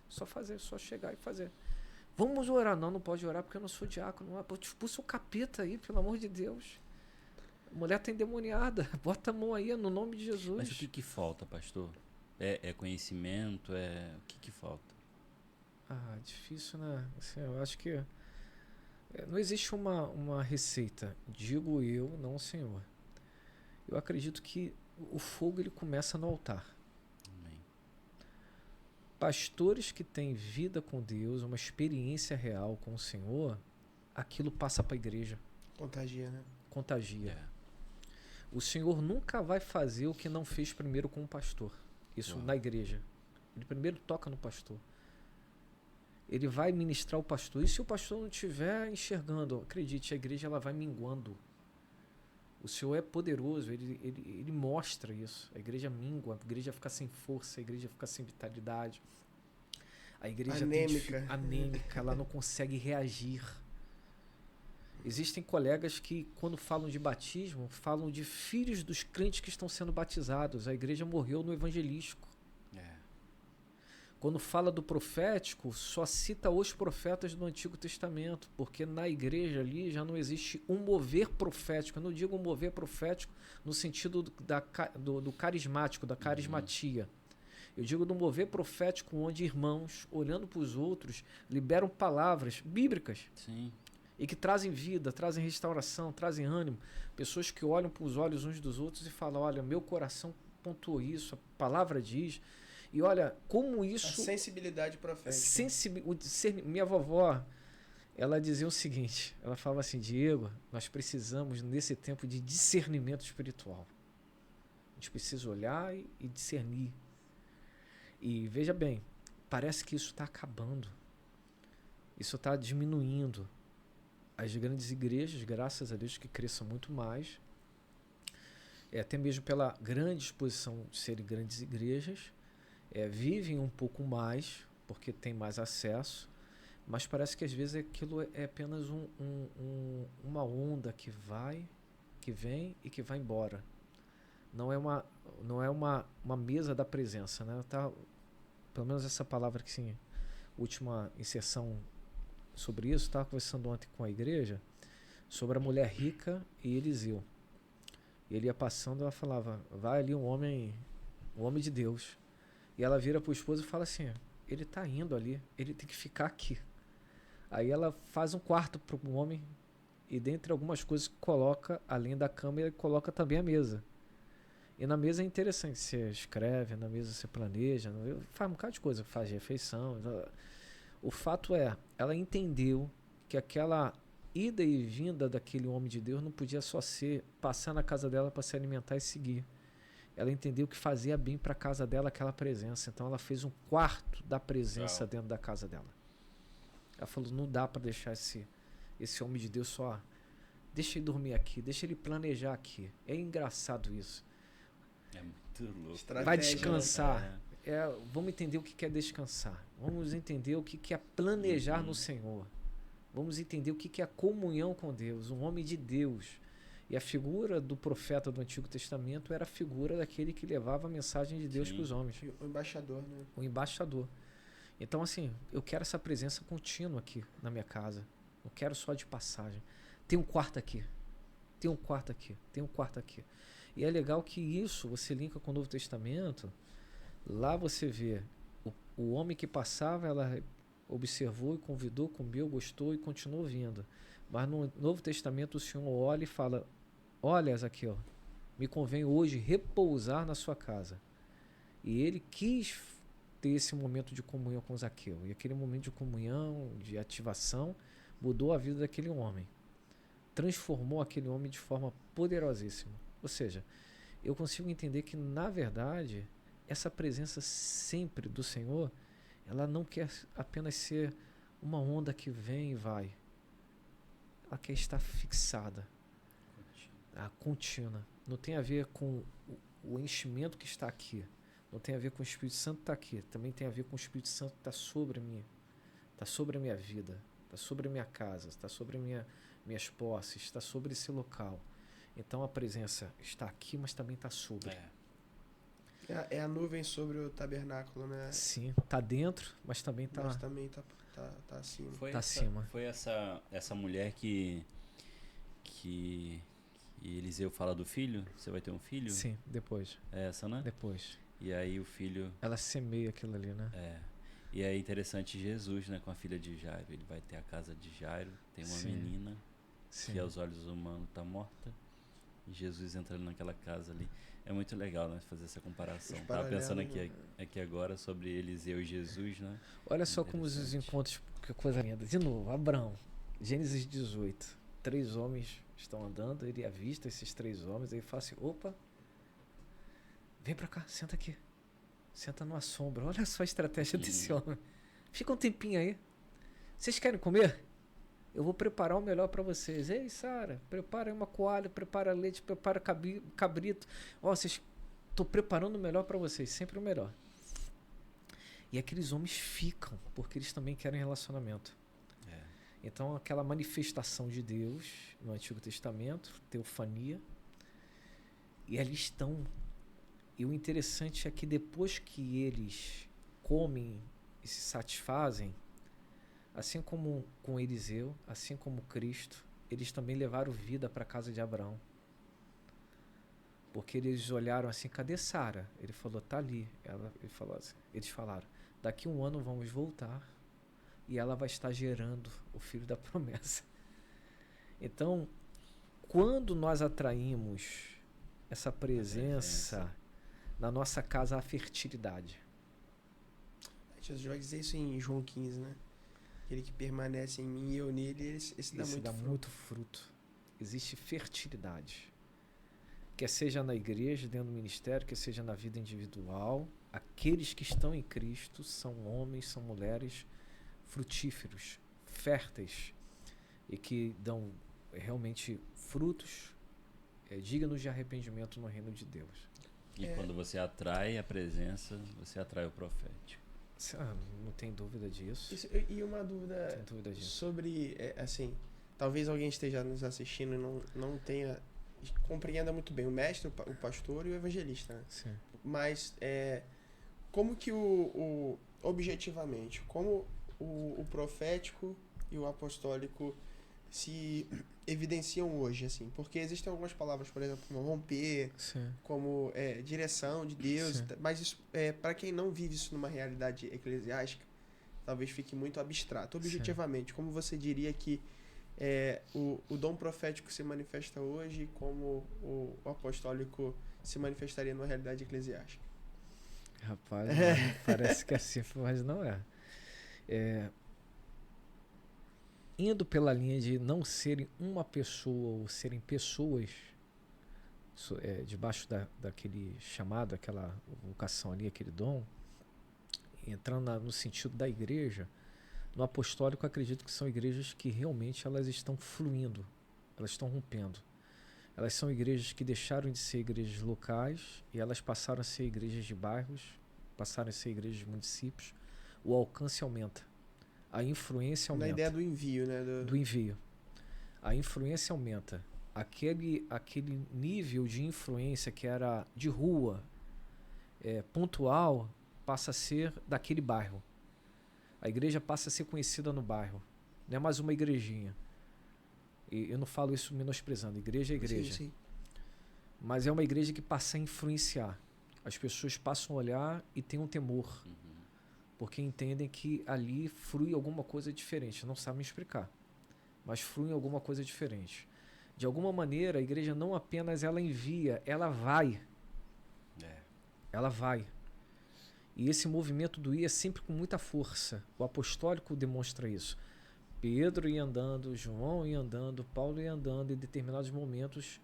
Só fazer, só chegar e fazer. Vamos orar. Não pode orar porque eu não sou diácono. Expulsa o capeta aí, pelo amor de Deus. A mulher tá endemoniada. Bota a mão aí no nome de Jesus. Mas o que falta, pastor? É conhecimento? O que falta? Difícil, né? Assim, eu acho que não existe uma receita. Digo eu, não o Senhor. Eu acredito que o fogo ele começa no altar. Pastores que têm vida com Deus, uma experiência real com o Senhor, aquilo passa para a igreja. Contagia, né? Contagia. O Senhor nunca vai fazer o que não fez primeiro com o pastor. Isso na igreja. Ele primeiro toca no pastor. Ele vai ministrar o pastor. E se o pastor não estiver enxergando, acredite, a igreja ela vai minguando. O Senhor é poderoso, ele mostra isso. A igreja mingua, a igreja fica sem força, a igreja fica sem vitalidade. A igreja anêmica, ela não consegue reagir. Existem colegas que, quando falam de batismo, falam de filhos dos crentes que estão sendo batizados. A igreja morreu no evangelístico. Quando fala do profético, só cita os profetas do Antigo Testamento, porque na igreja ali já não existe um mover profético. Eu não digo um mover profético no sentido do carismático, da carismatia. Eu digo do mover profético onde irmãos, olhando para os outros, liberam palavras bíblicas. Sim. E que trazem vida, trazem restauração, trazem ânimo. Pessoas que olham para os olhos uns dos outros e falam, olha, meu coração pontuou isso, a palavra diz... E olha, como isso... A sensibilidade profética. Minha vovó, ela dizia o seguinte, ela falava assim, Diego, nós precisamos nesse tempo de discernimento espiritual. A gente precisa olhar e discernir. E veja bem, parece que isso está acabando. Isso está diminuindo. As grandes igrejas, graças a Deus, que cresçam muito mais, até mesmo pela grande exposição de serem grandes igrejas, vivem um pouco mais, porque tem mais acesso, mas parece que às vezes aquilo é apenas uma onda que vai, que vem e que vai embora. Não é uma mesa da presença, né? Tá, pelo menos essa palavra que sim, última inserção sobre isso, estava conversando ontem com a igreja sobre a mulher rica e Eliseu. Ele ia passando, ela falava, vai ali um homem de Deus. E ela vira para o esposo e fala assim, ele está indo ali, ele tem que ficar aqui. Aí ela faz um quarto para o homem e dentre algumas coisas coloca, além da cama, ele coloca também a mesa. E na mesa é interessante, você escreve, na mesa você planeja, faz um bocado de coisa, faz refeição. O fato é, ela entendeu que aquela ida e vinda daquele homem de Deus não podia só ser passar na casa dela para se alimentar e seguir. Ela entendeu que fazia bem para a casa dela aquela presença. Então ela fez um quarto da presença dentro da casa dela. Ela falou, não dá para deixar esse homem de Deus só... Deixa ele dormir aqui, deixa ele planejar aqui. É engraçado isso. É muito louco. Vai descansar. Vamos entender o que é descansar. Vamos entender o que é planejar no Senhor. Vamos entender o que é a comunhão com Deus, um homem de Deus. E a figura do profeta do Antigo Testamento era a figura daquele que levava a mensagem de Deus para os homens. O embaixador, né? O embaixador. Então, assim, eu quero essa presença contínua aqui na minha casa. Não quero só de passagem. Tem um quarto aqui. Tem um quarto aqui. Tem um quarto aqui. E é legal que isso você linka com o Novo Testamento. Lá você vê o homem que passava, ela observou e convidou, comeu, gostou e continuou vindo. Mas no Novo Testamento o Senhor olha e fala, olha Zaqueu, me convém hoje repousar na sua casa. E ele quis ter esse momento de comunhão com Zaqueu. E aquele momento de comunhão, de ativação, mudou a vida daquele homem. Transformou aquele homem de forma poderosíssima. Ou seja, eu consigo entender que, na verdade, essa presença sempre do Senhor, ela não quer apenas ser uma onda que vem e vai. Ela quer estar fixada, contínua. Não tem a ver com o enchimento que está aqui. Não tem a ver com o Espírito Santo que está aqui. Também tem a ver com o Espírito Santo que está sobre mim. Está sobre a minha vida. Está sobre a minha casa. Está sobre minhas posses. Está sobre esse local. Então a presença está aqui, mas também está sobre. É a nuvem sobre o tabernáculo, né? Sim, está dentro, mas também está... Mas também tá acima. Foi essa mulher que Eliseu fala do filho? Você vai ter um filho? Sim, depois. É essa, né? Depois. E aí o filho... Ela semeia aquilo ali, né? E é interessante Jesus, né? Com a filha de Jairo. Ele vai ter a casa de Jairo. Tem uma menina que aos olhos humanos está morta. E Jesus entrando naquela casa ali. É muito legal, né? Fazer essa comparação. Tava pensando aqui agora sobre Eliseu e Jesus, né? Olha só como os encontros... Que coisa linda. De novo, Abraão. Gênesis 18. 3 homens estão andando. Ele avista esses 3 homens. Aí fala assim, opa... Vem pra cá, senta aqui. Senta numa sombra. Olha só a estratégia desse homem. Fica um tempinho aí. Vocês querem comer? Eu vou preparar o melhor para vocês. Ei, Sara, prepara uma coalha, prepara leite, prepara cabrito. Estou preparando o melhor para vocês. Sempre o melhor. E aqueles homens ficam, porque eles também querem relacionamento. Então, aquela manifestação de Deus no Antigo Testamento, teofania, e ali estão. E o interessante é que depois que eles comem e se satisfazem, assim como com Eliseu, assim como Cristo, eles também levaram vida para a casa de Abraão. Porque eles olharam assim, cadê Sara? Ele falou, tá ali. Ele falou assim, eles falaram, daqui 1 ano vamos voltar e ela vai estar gerando o filho da promessa. Então, quando nós atraímos essa presença na nossa casa, a fertilidade. Jesus vai dizer isso em João 15, né? Aquele que permanece em mim e eu nele, esse dá muito fruto. Existe fertilidade. Quer seja na igreja, dentro do ministério, quer seja na vida individual, aqueles que estão em Cristo são homens, são mulheres frutíferos, férteis e que dão realmente frutos dignos de arrependimento no reino de Deus. E quando você atrai a presença, você atrai o profético. Não tem dúvida disso. E uma dúvida, disso. Sobre, assim, talvez alguém esteja nos assistindo e não tenha, compreenda muito bem o mestre, o pastor e o evangelista, né? Sim. Mas como que objetivamente, como o profético e o apostólico se evidenciam hoje, assim? Porque existem algumas palavras, por exemplo, como romper, Sim. como direção de Deus, Sim. mas isso, para quem não vive isso numa realidade eclesiástica, talvez fique muito abstrato. Objetivamente, como você diria que o dom profético se manifesta hoje, como o apostólico se manifestaria numa realidade eclesiástica? Rapaz, parece que é assim, mas não é. Indo pela linha de não serem uma pessoa ou serem pessoas debaixo daquele chamado, aquela vocação ali, aquele dom, entrando no sentido da igreja, no apostólico acredito que são igrejas que realmente elas estão fluindo, elas estão rompendo. Elas são igrejas que deixaram de ser igrejas locais e elas passaram a ser igrejas de bairros, passaram a ser igrejas de municípios. O alcance aumenta. A influência aumenta. Na ideia do envio, né? Do envio. A influência aumenta. Aquele nível de influência que era de rua, pontual, passa a ser daquele bairro. A igreja passa a ser conhecida no bairro. Não é mais uma igrejinha. E eu não falo isso menosprezando. Igreja é igreja. Sim, sim. Mas é uma igreja que passa a influenciar. As pessoas passam a olhar e têm um temor. Porque entendem que ali flui alguma coisa diferente. Não sabem explicar. Mas flui alguma coisa diferente. De alguma maneira, a igreja não apenas ela envia, ela vai. Ela vai. E esse movimento do ir é sempre com muita força. O apostólico demonstra isso. Pedro ia andando, João ia andando, Paulo ia andando em determinados momentos,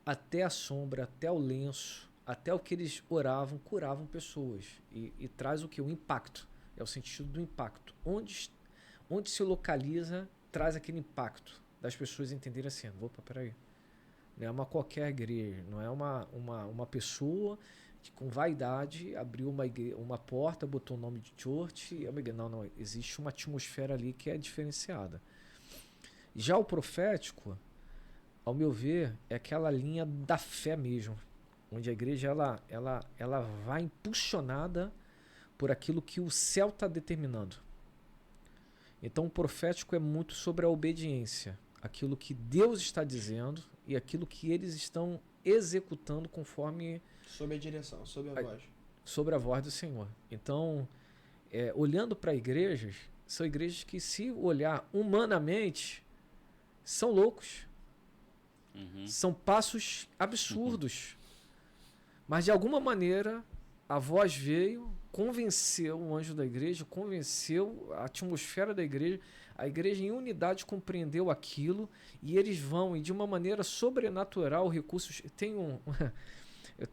até a sombra, até o lenço, até o que eles oravam, curavam pessoas. E traz o que? O impacto. É o sentido do impacto. Onde se localiza, traz aquele impacto das pessoas entenderem assim, opa, peraí. Não é uma qualquer igreja, não é uma pessoa que com vaidade abriu uma porta, botou o nome de church. Não, existe uma atmosfera ali que é diferenciada. Já o profético, ao meu ver, é aquela linha da fé mesmo, onde a igreja ela vai impulsionada por aquilo que o céu está determinando. Então o profético é muito sobre a obediência, aquilo que Deus está dizendo e aquilo que eles estão executando conforme... Sob a direção, sob a voz. Sobre a voz do Senhor. Então, olhando para igrejas, são igrejas que, se olhar humanamente, são loucos. São passos absurdos. Mas, de alguma maneira, a voz veio, convenceu o anjo da igreja, convenceu a atmosfera da igreja, a igreja em unidade compreendeu aquilo, e eles vão, e de uma maneira sobrenatural, recursos... Eu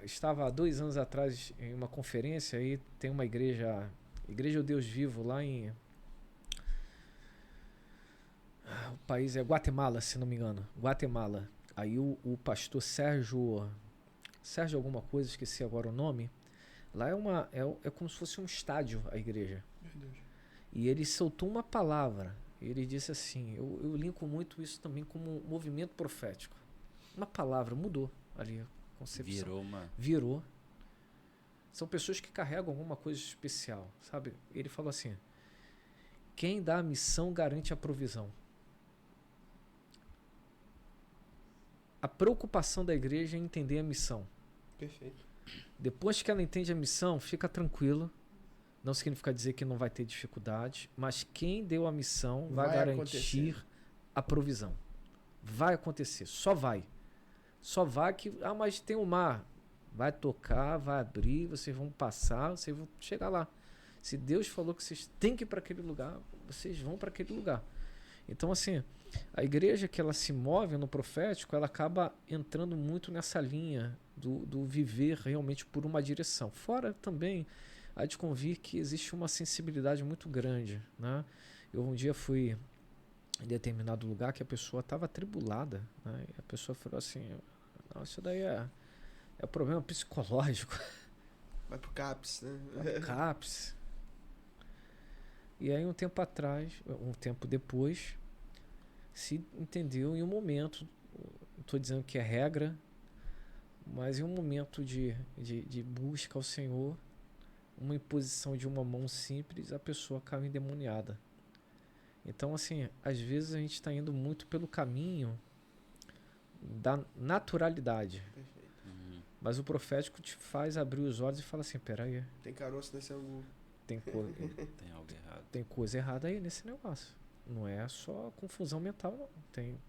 estava há 2 anos atrás em uma conferência, aí tem uma igreja do Deus Vivo, lá em... O país é Guatemala, se não me engano. Guatemala. Aí o pastor Sérgio alguma coisa, esqueci agora o nome. Lá é como se fosse um estádio, a igreja. Verdade. E ele soltou uma palavra. Ele disse assim, eu linko muito isso também como um movimento profético. Uma palavra mudou ali. Concepção. Virou. São pessoas que carregam alguma coisa especial, sabe? Ele falou assim: quem dá a missão garante a provisão. A preocupação da igreja é entender a missão. Perfeito. Depois que ela entende a missão, fica tranquilo. Não significa dizer que não vai ter dificuldade, mas quem deu a missão vai garantir a provisão. Vai acontecer, só vai. Só vai que... mas tem o mar. Vai tocar, vai abrir, vocês vão passar, vocês vão chegar lá. Se Deus falou que vocês têm que ir para aquele lugar, vocês vão para aquele lugar. Então, assim, a igreja que ela se move no profético, ela acaba entrando muito nessa linha do viver realmente por uma direção. Fora também, há de convir que existe uma sensibilidade muito grande, né? Eu um dia fui em determinado lugar que a pessoa estava atribulada, né? E a pessoa falou assim, não, isso daí é problema psicológico. Vai pro CAPS, né? CAPS. E aí um tempo depois, se entendeu em um momento, não estou dizendo que é regra, mas em um momento de busca ao Senhor, uma imposição de uma mão simples, a pessoa caiu endemoniada. Então, assim, às vezes a gente está indo muito pelo caminho da naturalidade. Perfeito. Mas o profético te faz abrir os olhos e fala assim, peraí, Tem caroço nesse angu. tem Tem algo errado. tem coisa errada aí nesse negócio. Não é só confusão mental, não. Tem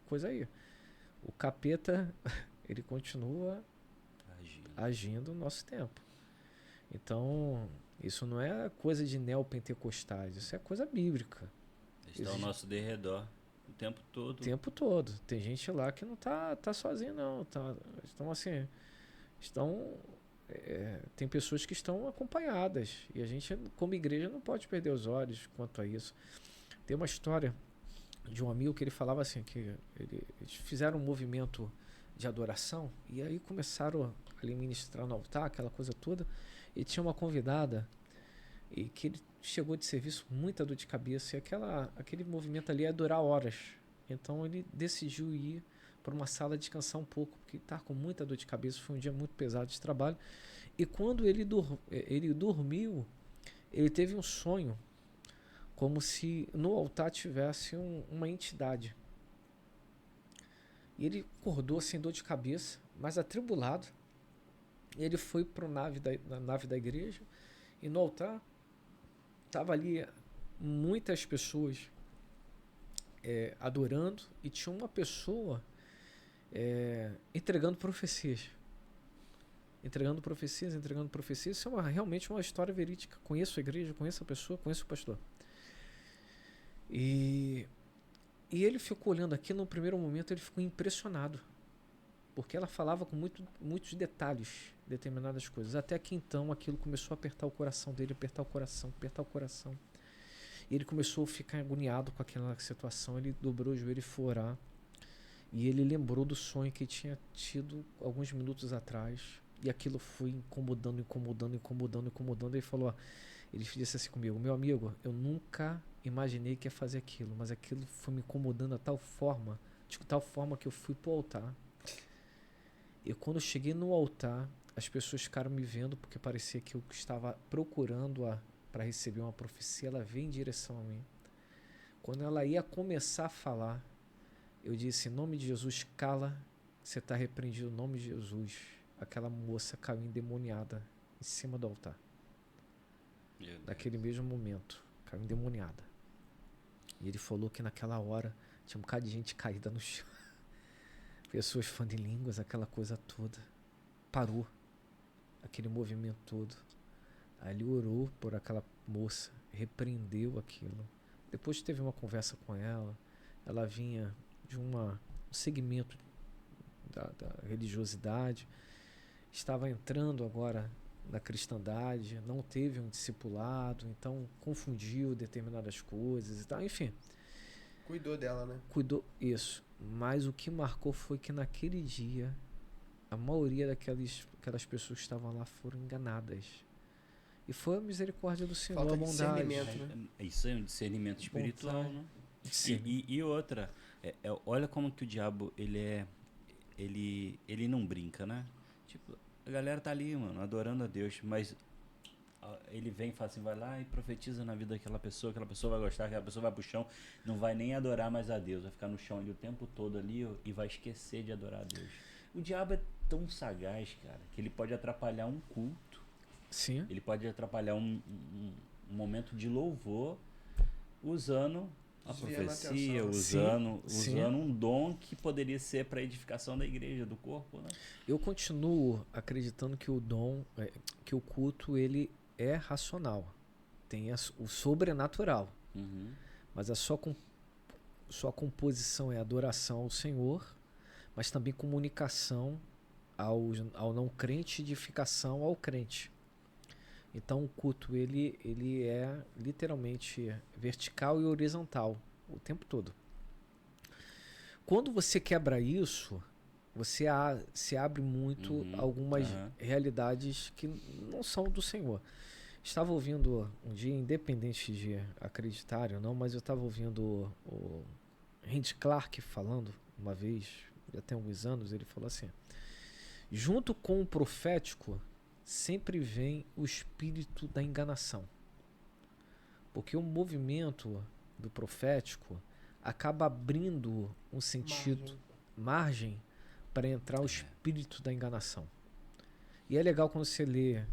coisa aí. O capeta, ele continua agindo no nosso tempo. Então, isso não é coisa de neopentecostais, isso é coisa bíblica. Está ao nosso derredor o tempo todo. O tempo todo. Tem gente lá que não tá sozinho, não. Estão assim. Tem pessoas que estão acompanhadas. E a gente, como igreja, não pode perder os olhos quanto a isso. Tem uma história de um amigo que ele falava assim, que eles fizeram um movimento de adoração e aí começaram a ministrar no altar, aquela coisa toda, e tinha uma convidada e que ele chegou de serviço muita dor de cabeça e aquele movimento ali ia durar horas. Então ele decidiu ir para uma sala descansar um pouco, porque estava com muita dor de cabeça, foi um dia muito pesado de trabalho. E quando ele dormiu, ele teve um sonho como se no altar tivesse uma entidade. E ele acordou sem dor de cabeça, mas atribulado. Ele foi para a nave da igreja e no altar estava ali muitas pessoas adorando e tinha uma pessoa entregando profecias. Entregando profecias. Isso é realmente uma história verídica. Conheço a igreja, conheço a pessoa, conheço o pastor. E ele ficou olhando aqui, no primeiro momento ele ficou impressionado, porque ela falava com muitos detalhes, determinadas coisas, até que então aquilo começou a apertar o coração dele, apertar o coração. E ele começou a ficar agoniado com aquela situação, ele dobrou o joelho e foi orar, e ele lembrou do sonho que tinha tido alguns minutos atrás, e aquilo foi incomodando, ele falou, ele disse assim comigo, meu amigo, eu nunca imaginei que ia fazer aquilo, mas aquilo foi me incomodando de tal forma que eu fui pro altar. E quando eu cheguei no altar, as pessoas ficaram me vendo, porque parecia que eu estava procurando para receber uma profecia, ela veio em direção a mim. Quando ela ia começar a falar, eu disse, em nome de Jesus, cala, você está repreendido, em nome de Jesus. Aquela moça caiu endemoniada em cima do altar. Naquele mesmo momento, caiu endemoniada. E ele falou que naquela hora tinha um bocado de gente caída no chão. Pessoas falando em línguas, aquela coisa toda. Parou. Aquele movimento todo. Aí ele orou por aquela moça, repreendeu aquilo. Depois teve uma conversa com ela. Ela vinha de um segmento da religiosidade. Estava entrando agora na cristandade, não teve um discipulado, então confundiu determinadas coisas e tal, enfim. Cuidou dela, né? Cuidou, isso. Mas o que marcou foi que naquele dia, a maioria daquelas pessoas que estavam lá foram enganadas. E foi a misericórdia do Senhor, Falta a bondade. discernimento, né? Isso é um discernimento espiritual, né? E outra, olha como que o diabo, ele não brinca, né? Tipo, a galera tá ali, mano, adorando a Deus, mas ele vem e fala assim, vai lá e profetiza na vida daquela pessoa vai gostar, aquela pessoa vai pro chão, não vai nem adorar mais a Deus, vai ficar no chão ali o tempo todo ali e vai esquecer de adorar a Deus. O diabo é tão sagaz, cara, que ele pode atrapalhar um culto. Sim. Ele pode atrapalhar um momento de louvor usando a profecia, usando um dom que poderia ser para edificação da igreja, do corpo, né? Eu continuo acreditando que o dom, que o culto, ele é racional. tem o sobrenatural, Uhum. mas a sua composição é adoração ao Senhor, mas também comunicação ao não crente, edificação ao crente. Então o culto ele é literalmente vertical e horizontal o tempo todo. Quando você quebra isso, você se abre muito a algumas realidades que não são do Senhor. Estava ouvindo um dia, independente de acreditar ou não, mas eu estava ouvindo o Randy Clark falando uma vez, já tem alguns anos, ele falou assim: junto com o profético sempre vem o espírito da enganação. Porque o movimento do profético acaba abrindo um sentido, margem para entrar o espírito da enganação. E é legal quando você lê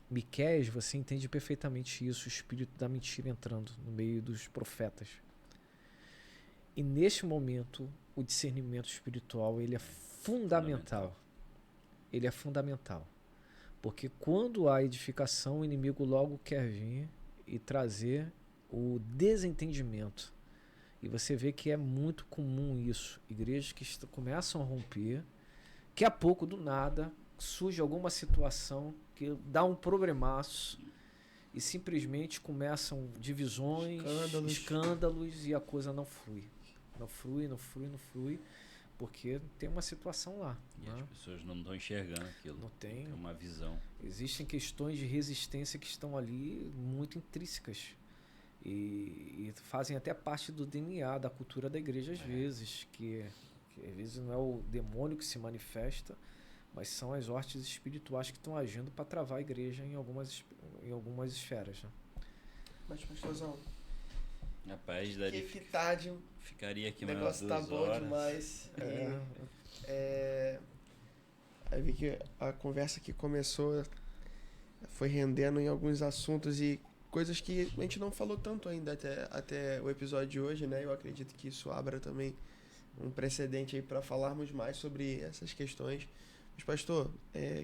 Miqueias, você entende perfeitamente isso, o espírito da mentira entrando no meio dos profetas. E neste momento, o discernimento espiritual ele é fundamental. Ele é fundamental. Porque quando há edificação, o inimigo logo quer vir e trazer o desentendimento. E você vê que é muito comum isso. Igrejas que começam a romper, que a pouco, do nada, surge alguma situação que dá um problemaço e simplesmente começam divisões, escândalos e a coisa não flui. Não flui, porque tem uma situação lá. E as pessoas não estão enxergando aquilo. Não tem uma visão. Existem questões de resistência que estão ali muito intrínsecas e fazem até parte do DNA, da cultura da igreja às vezes, que às vezes não é o demônio que se manifesta, mas são as hostes espirituais que estão agindo para travar a igreja em algumas esferas. Né? Mas, pastorzão, Rapaz, que tarde, ficaria aqui o mais negócio 2 tá bom horas. demais. Aí vi que a conversa que começou foi rendendo em alguns assuntos e coisas que a gente não falou tanto ainda até o episódio de hoje, né? Eu acredito que isso abra também um precedente aí para falarmos mais sobre essas questões. Mas, pastor,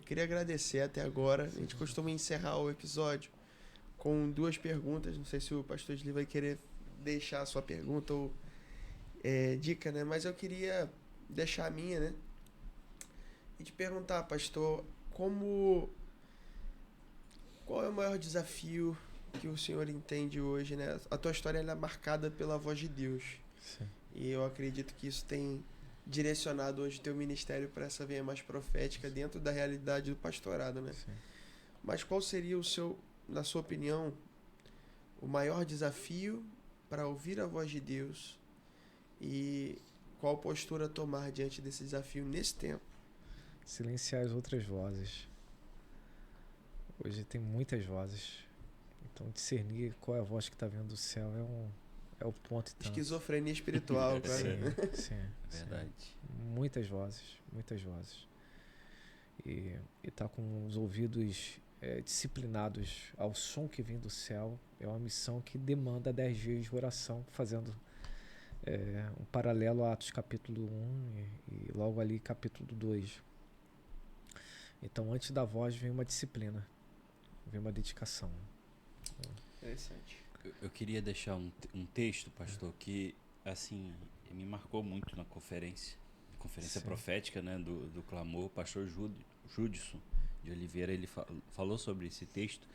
queria agradecer até agora. A gente costuma encerrar o episódio com 2 perguntas. Não sei se o pastor Sli vai querer deixar a sua pergunta ou dica, né? Mas eu queria deixar a minha, né? E te perguntar, pastor, qual é o maior desafio que o senhor entende hoje, né? A tua história ela é marcada pela voz de Deus. Sim. E eu acredito que isso tem direcionado hoje o teu ministério para essa veia mais profética dentro da realidade do pastorado, né? Sim. Mas qual seria na sua opinião, o maior desafio para ouvir a voz de Deus e qual postura tomar diante desse desafio nesse tempo? Silenciar as outras vozes. Hoje tem muitas vozes. Então discernir qual é a voz que está vindo do céu é o ponto. Esquizofrenia espiritual, cara. Sim. Verdade. Muitas vozes. E tá com os ouvidos disciplinados ao som que vem do céu é uma missão que demanda 10 dias de oração, fazendo um paralelo a Atos capítulo 1 e logo ali capítulo 2. Então antes da voz vem uma disciplina, vem uma dedicação. Interessante. Eu queria deixar um texto, pastor, que assim me marcou muito na conferência profética, né, do Clamor. O pastor Judson de Oliveira, ele falou sobre esse texto,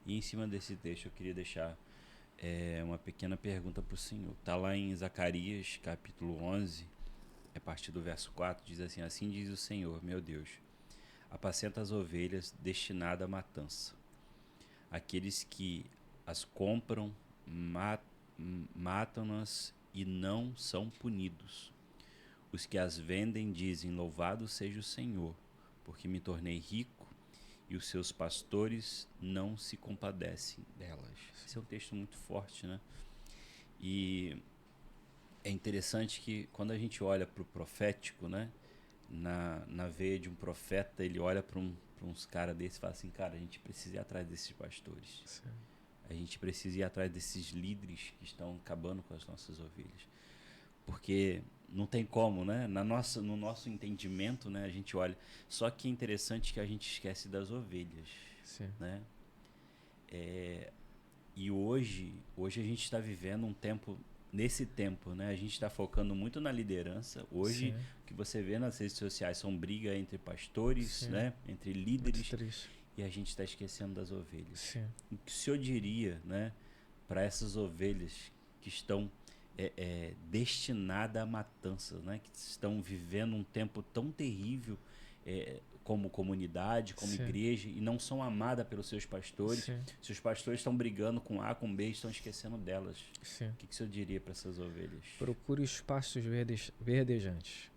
e em cima desse texto eu queria deixar uma pequena pergunta para o senhor. Está lá em Zacarias capítulo 11, a partir do verso 4, diz assim: assim diz o Senhor, meu Deus, apacenta as ovelhas destinadas à matança. Aqueles que as compram, matam-nas e não são punidos. Os que as vendem dizem: louvado seja o Senhor, porque me tornei rico, e os seus pastores não se compadecem delas. Esse é um texto muito forte, né? E é interessante que quando a gente olha para o profético, né? Na veia de um profeta, ele olha para uns caras desses e fala assim: cara, a gente precisa ir atrás desses pastores. Sim. A gente precisa ir atrás desses líderes que estão acabando com as nossas ovelhas. Porque não tem como, né? No nosso entendimento, né? A gente olha. Só que é interessante que a gente esquece das ovelhas. Sim. Né? E hoje hoje a gente está vivendo um tempo, nesse tempo, né? A gente está focando muito na liderança. Hoje, o que você vê nas redes sociais são brigas entre pastores, né? Entre líderes. E a gente está esquecendo das ovelhas. Sim. O que o senhor diria, né, para essas ovelhas que estão destinadas à matança, né? Que estão vivendo um tempo tão terrível como comunidade, como igreja, e não são amadas pelos seus pastores. Sim. Seus pastores estão brigando com A, com B, e estão esquecendo delas. Sim. O que o senhor diria para essas ovelhas? Procure os pastos verdejantes.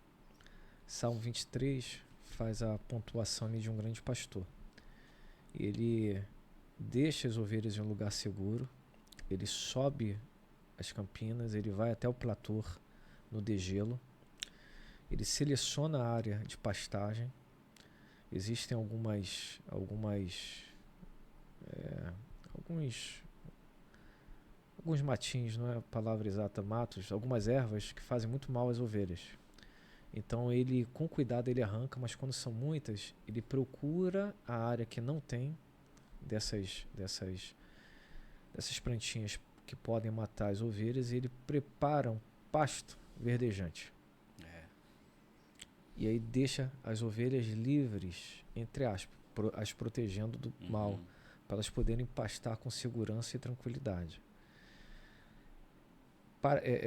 Salmo 23 faz a pontuação ali de um grande pastor. Ele deixa as ovelhas em um lugar seguro, ele sobe as campinas, ele vai até o platô no degelo, ele seleciona a área de pastagem. Existem alguns matinhos, não é a palavra exata, matos, algumas ervas que fazem muito mal às ovelhas. Então ele, com cuidado, ele arranca, mas quando são muitas, ele procura a área que não tem dessas plantinhas que podem matar as ovelhas, e ele prepara um pasto verdejante. E aí deixa as ovelhas livres, entre aspas, as protegendo do mal, para elas poderem pastar com segurança e tranquilidade.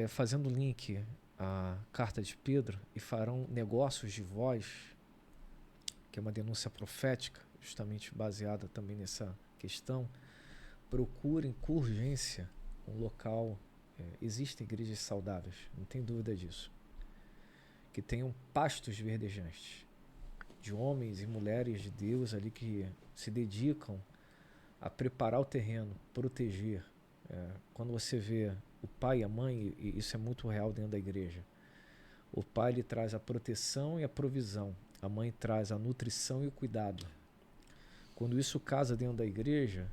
Fazendo link à carta de Pedro, e farão negócios de vós, que é uma denúncia profética, justamente baseada também nessa questão. Procurem com urgência um local, existem igrejas saudáveis, não tem dúvida disso, que tenham pastos verdejantes, de homens e mulheres de Deus ali que se dedicam a preparar o terreno, proteger. Quando você vê o pai e a mãe, e isso é muito real dentro da igreja, o pai ele traz a proteção e a provisão, a mãe traz a nutrição e o cuidado. Quando isso casa dentro da igreja,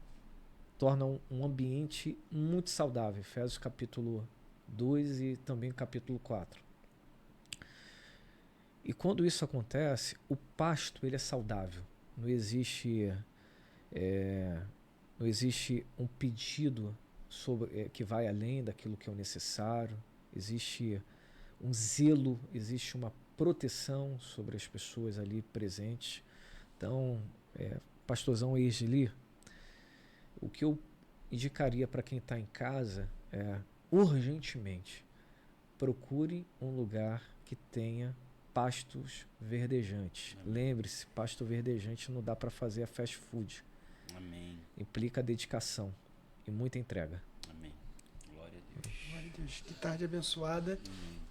torna um ambiente muito saudável. Efésios capítulo 2 e também capítulo 4. E quando isso acontece, o pasto ele é saudável. Não existe um pedido que vai além daquilo que é o necessário. Existe um zelo, existe uma proteção sobre as pessoas ali presentes. Então, pastorzão Esli, o que eu indicaria para quem está em casa é, urgentemente, procure um lugar que tenha pastos verdejantes. Lembre-se, pasto verdejante não dá para fazer a fast food. Amém. Implica dedicação e muita entrega. Amém. Glória a Deus. Glória a Deus. Que tarde abençoada.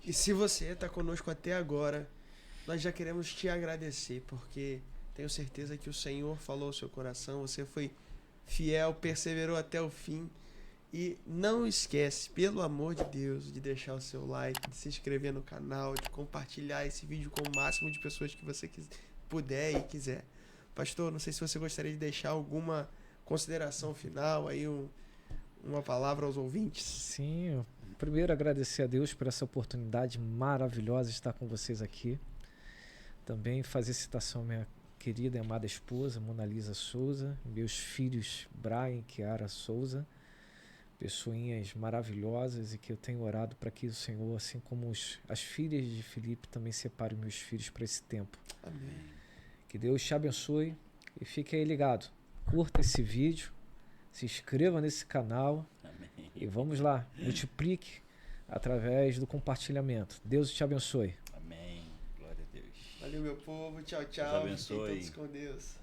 E se você está conosco até agora, nós já queremos te agradecer, porque tenho certeza que o Senhor falou ao seu coração, você foi fiel, perseverou até o fim. E não esquece, pelo amor de Deus, de deixar o seu like, de se inscrever no canal, de compartilhar esse vídeo com o máximo de pessoas que você puder e quiser. Pastor, não sei se você gostaria de deixar alguma consideração final, aí uma palavra aos ouvintes. Sim, primeiro agradecer a Deus por essa oportunidade maravilhosa de estar com vocês aqui. Também fazer citação à minha querida e amada esposa, Mona Lisa Souza, meus filhos, Brian e Kiara Souza, pessoinhas maravilhosas, e que eu tenho orado para que o Senhor, assim como as filhas de Filipe, também separe meus filhos para esse tempo. Amém. Que Deus te abençoe e fique aí ligado. Curta esse vídeo, se inscreva nesse canal. Amém. E vamos lá, multiplique através do compartilhamento. Deus te abençoe. Amém. Glória a Deus. Valeu, meu povo. Tchau, tchau. Deus abençoe. Fiquem todos com Deus.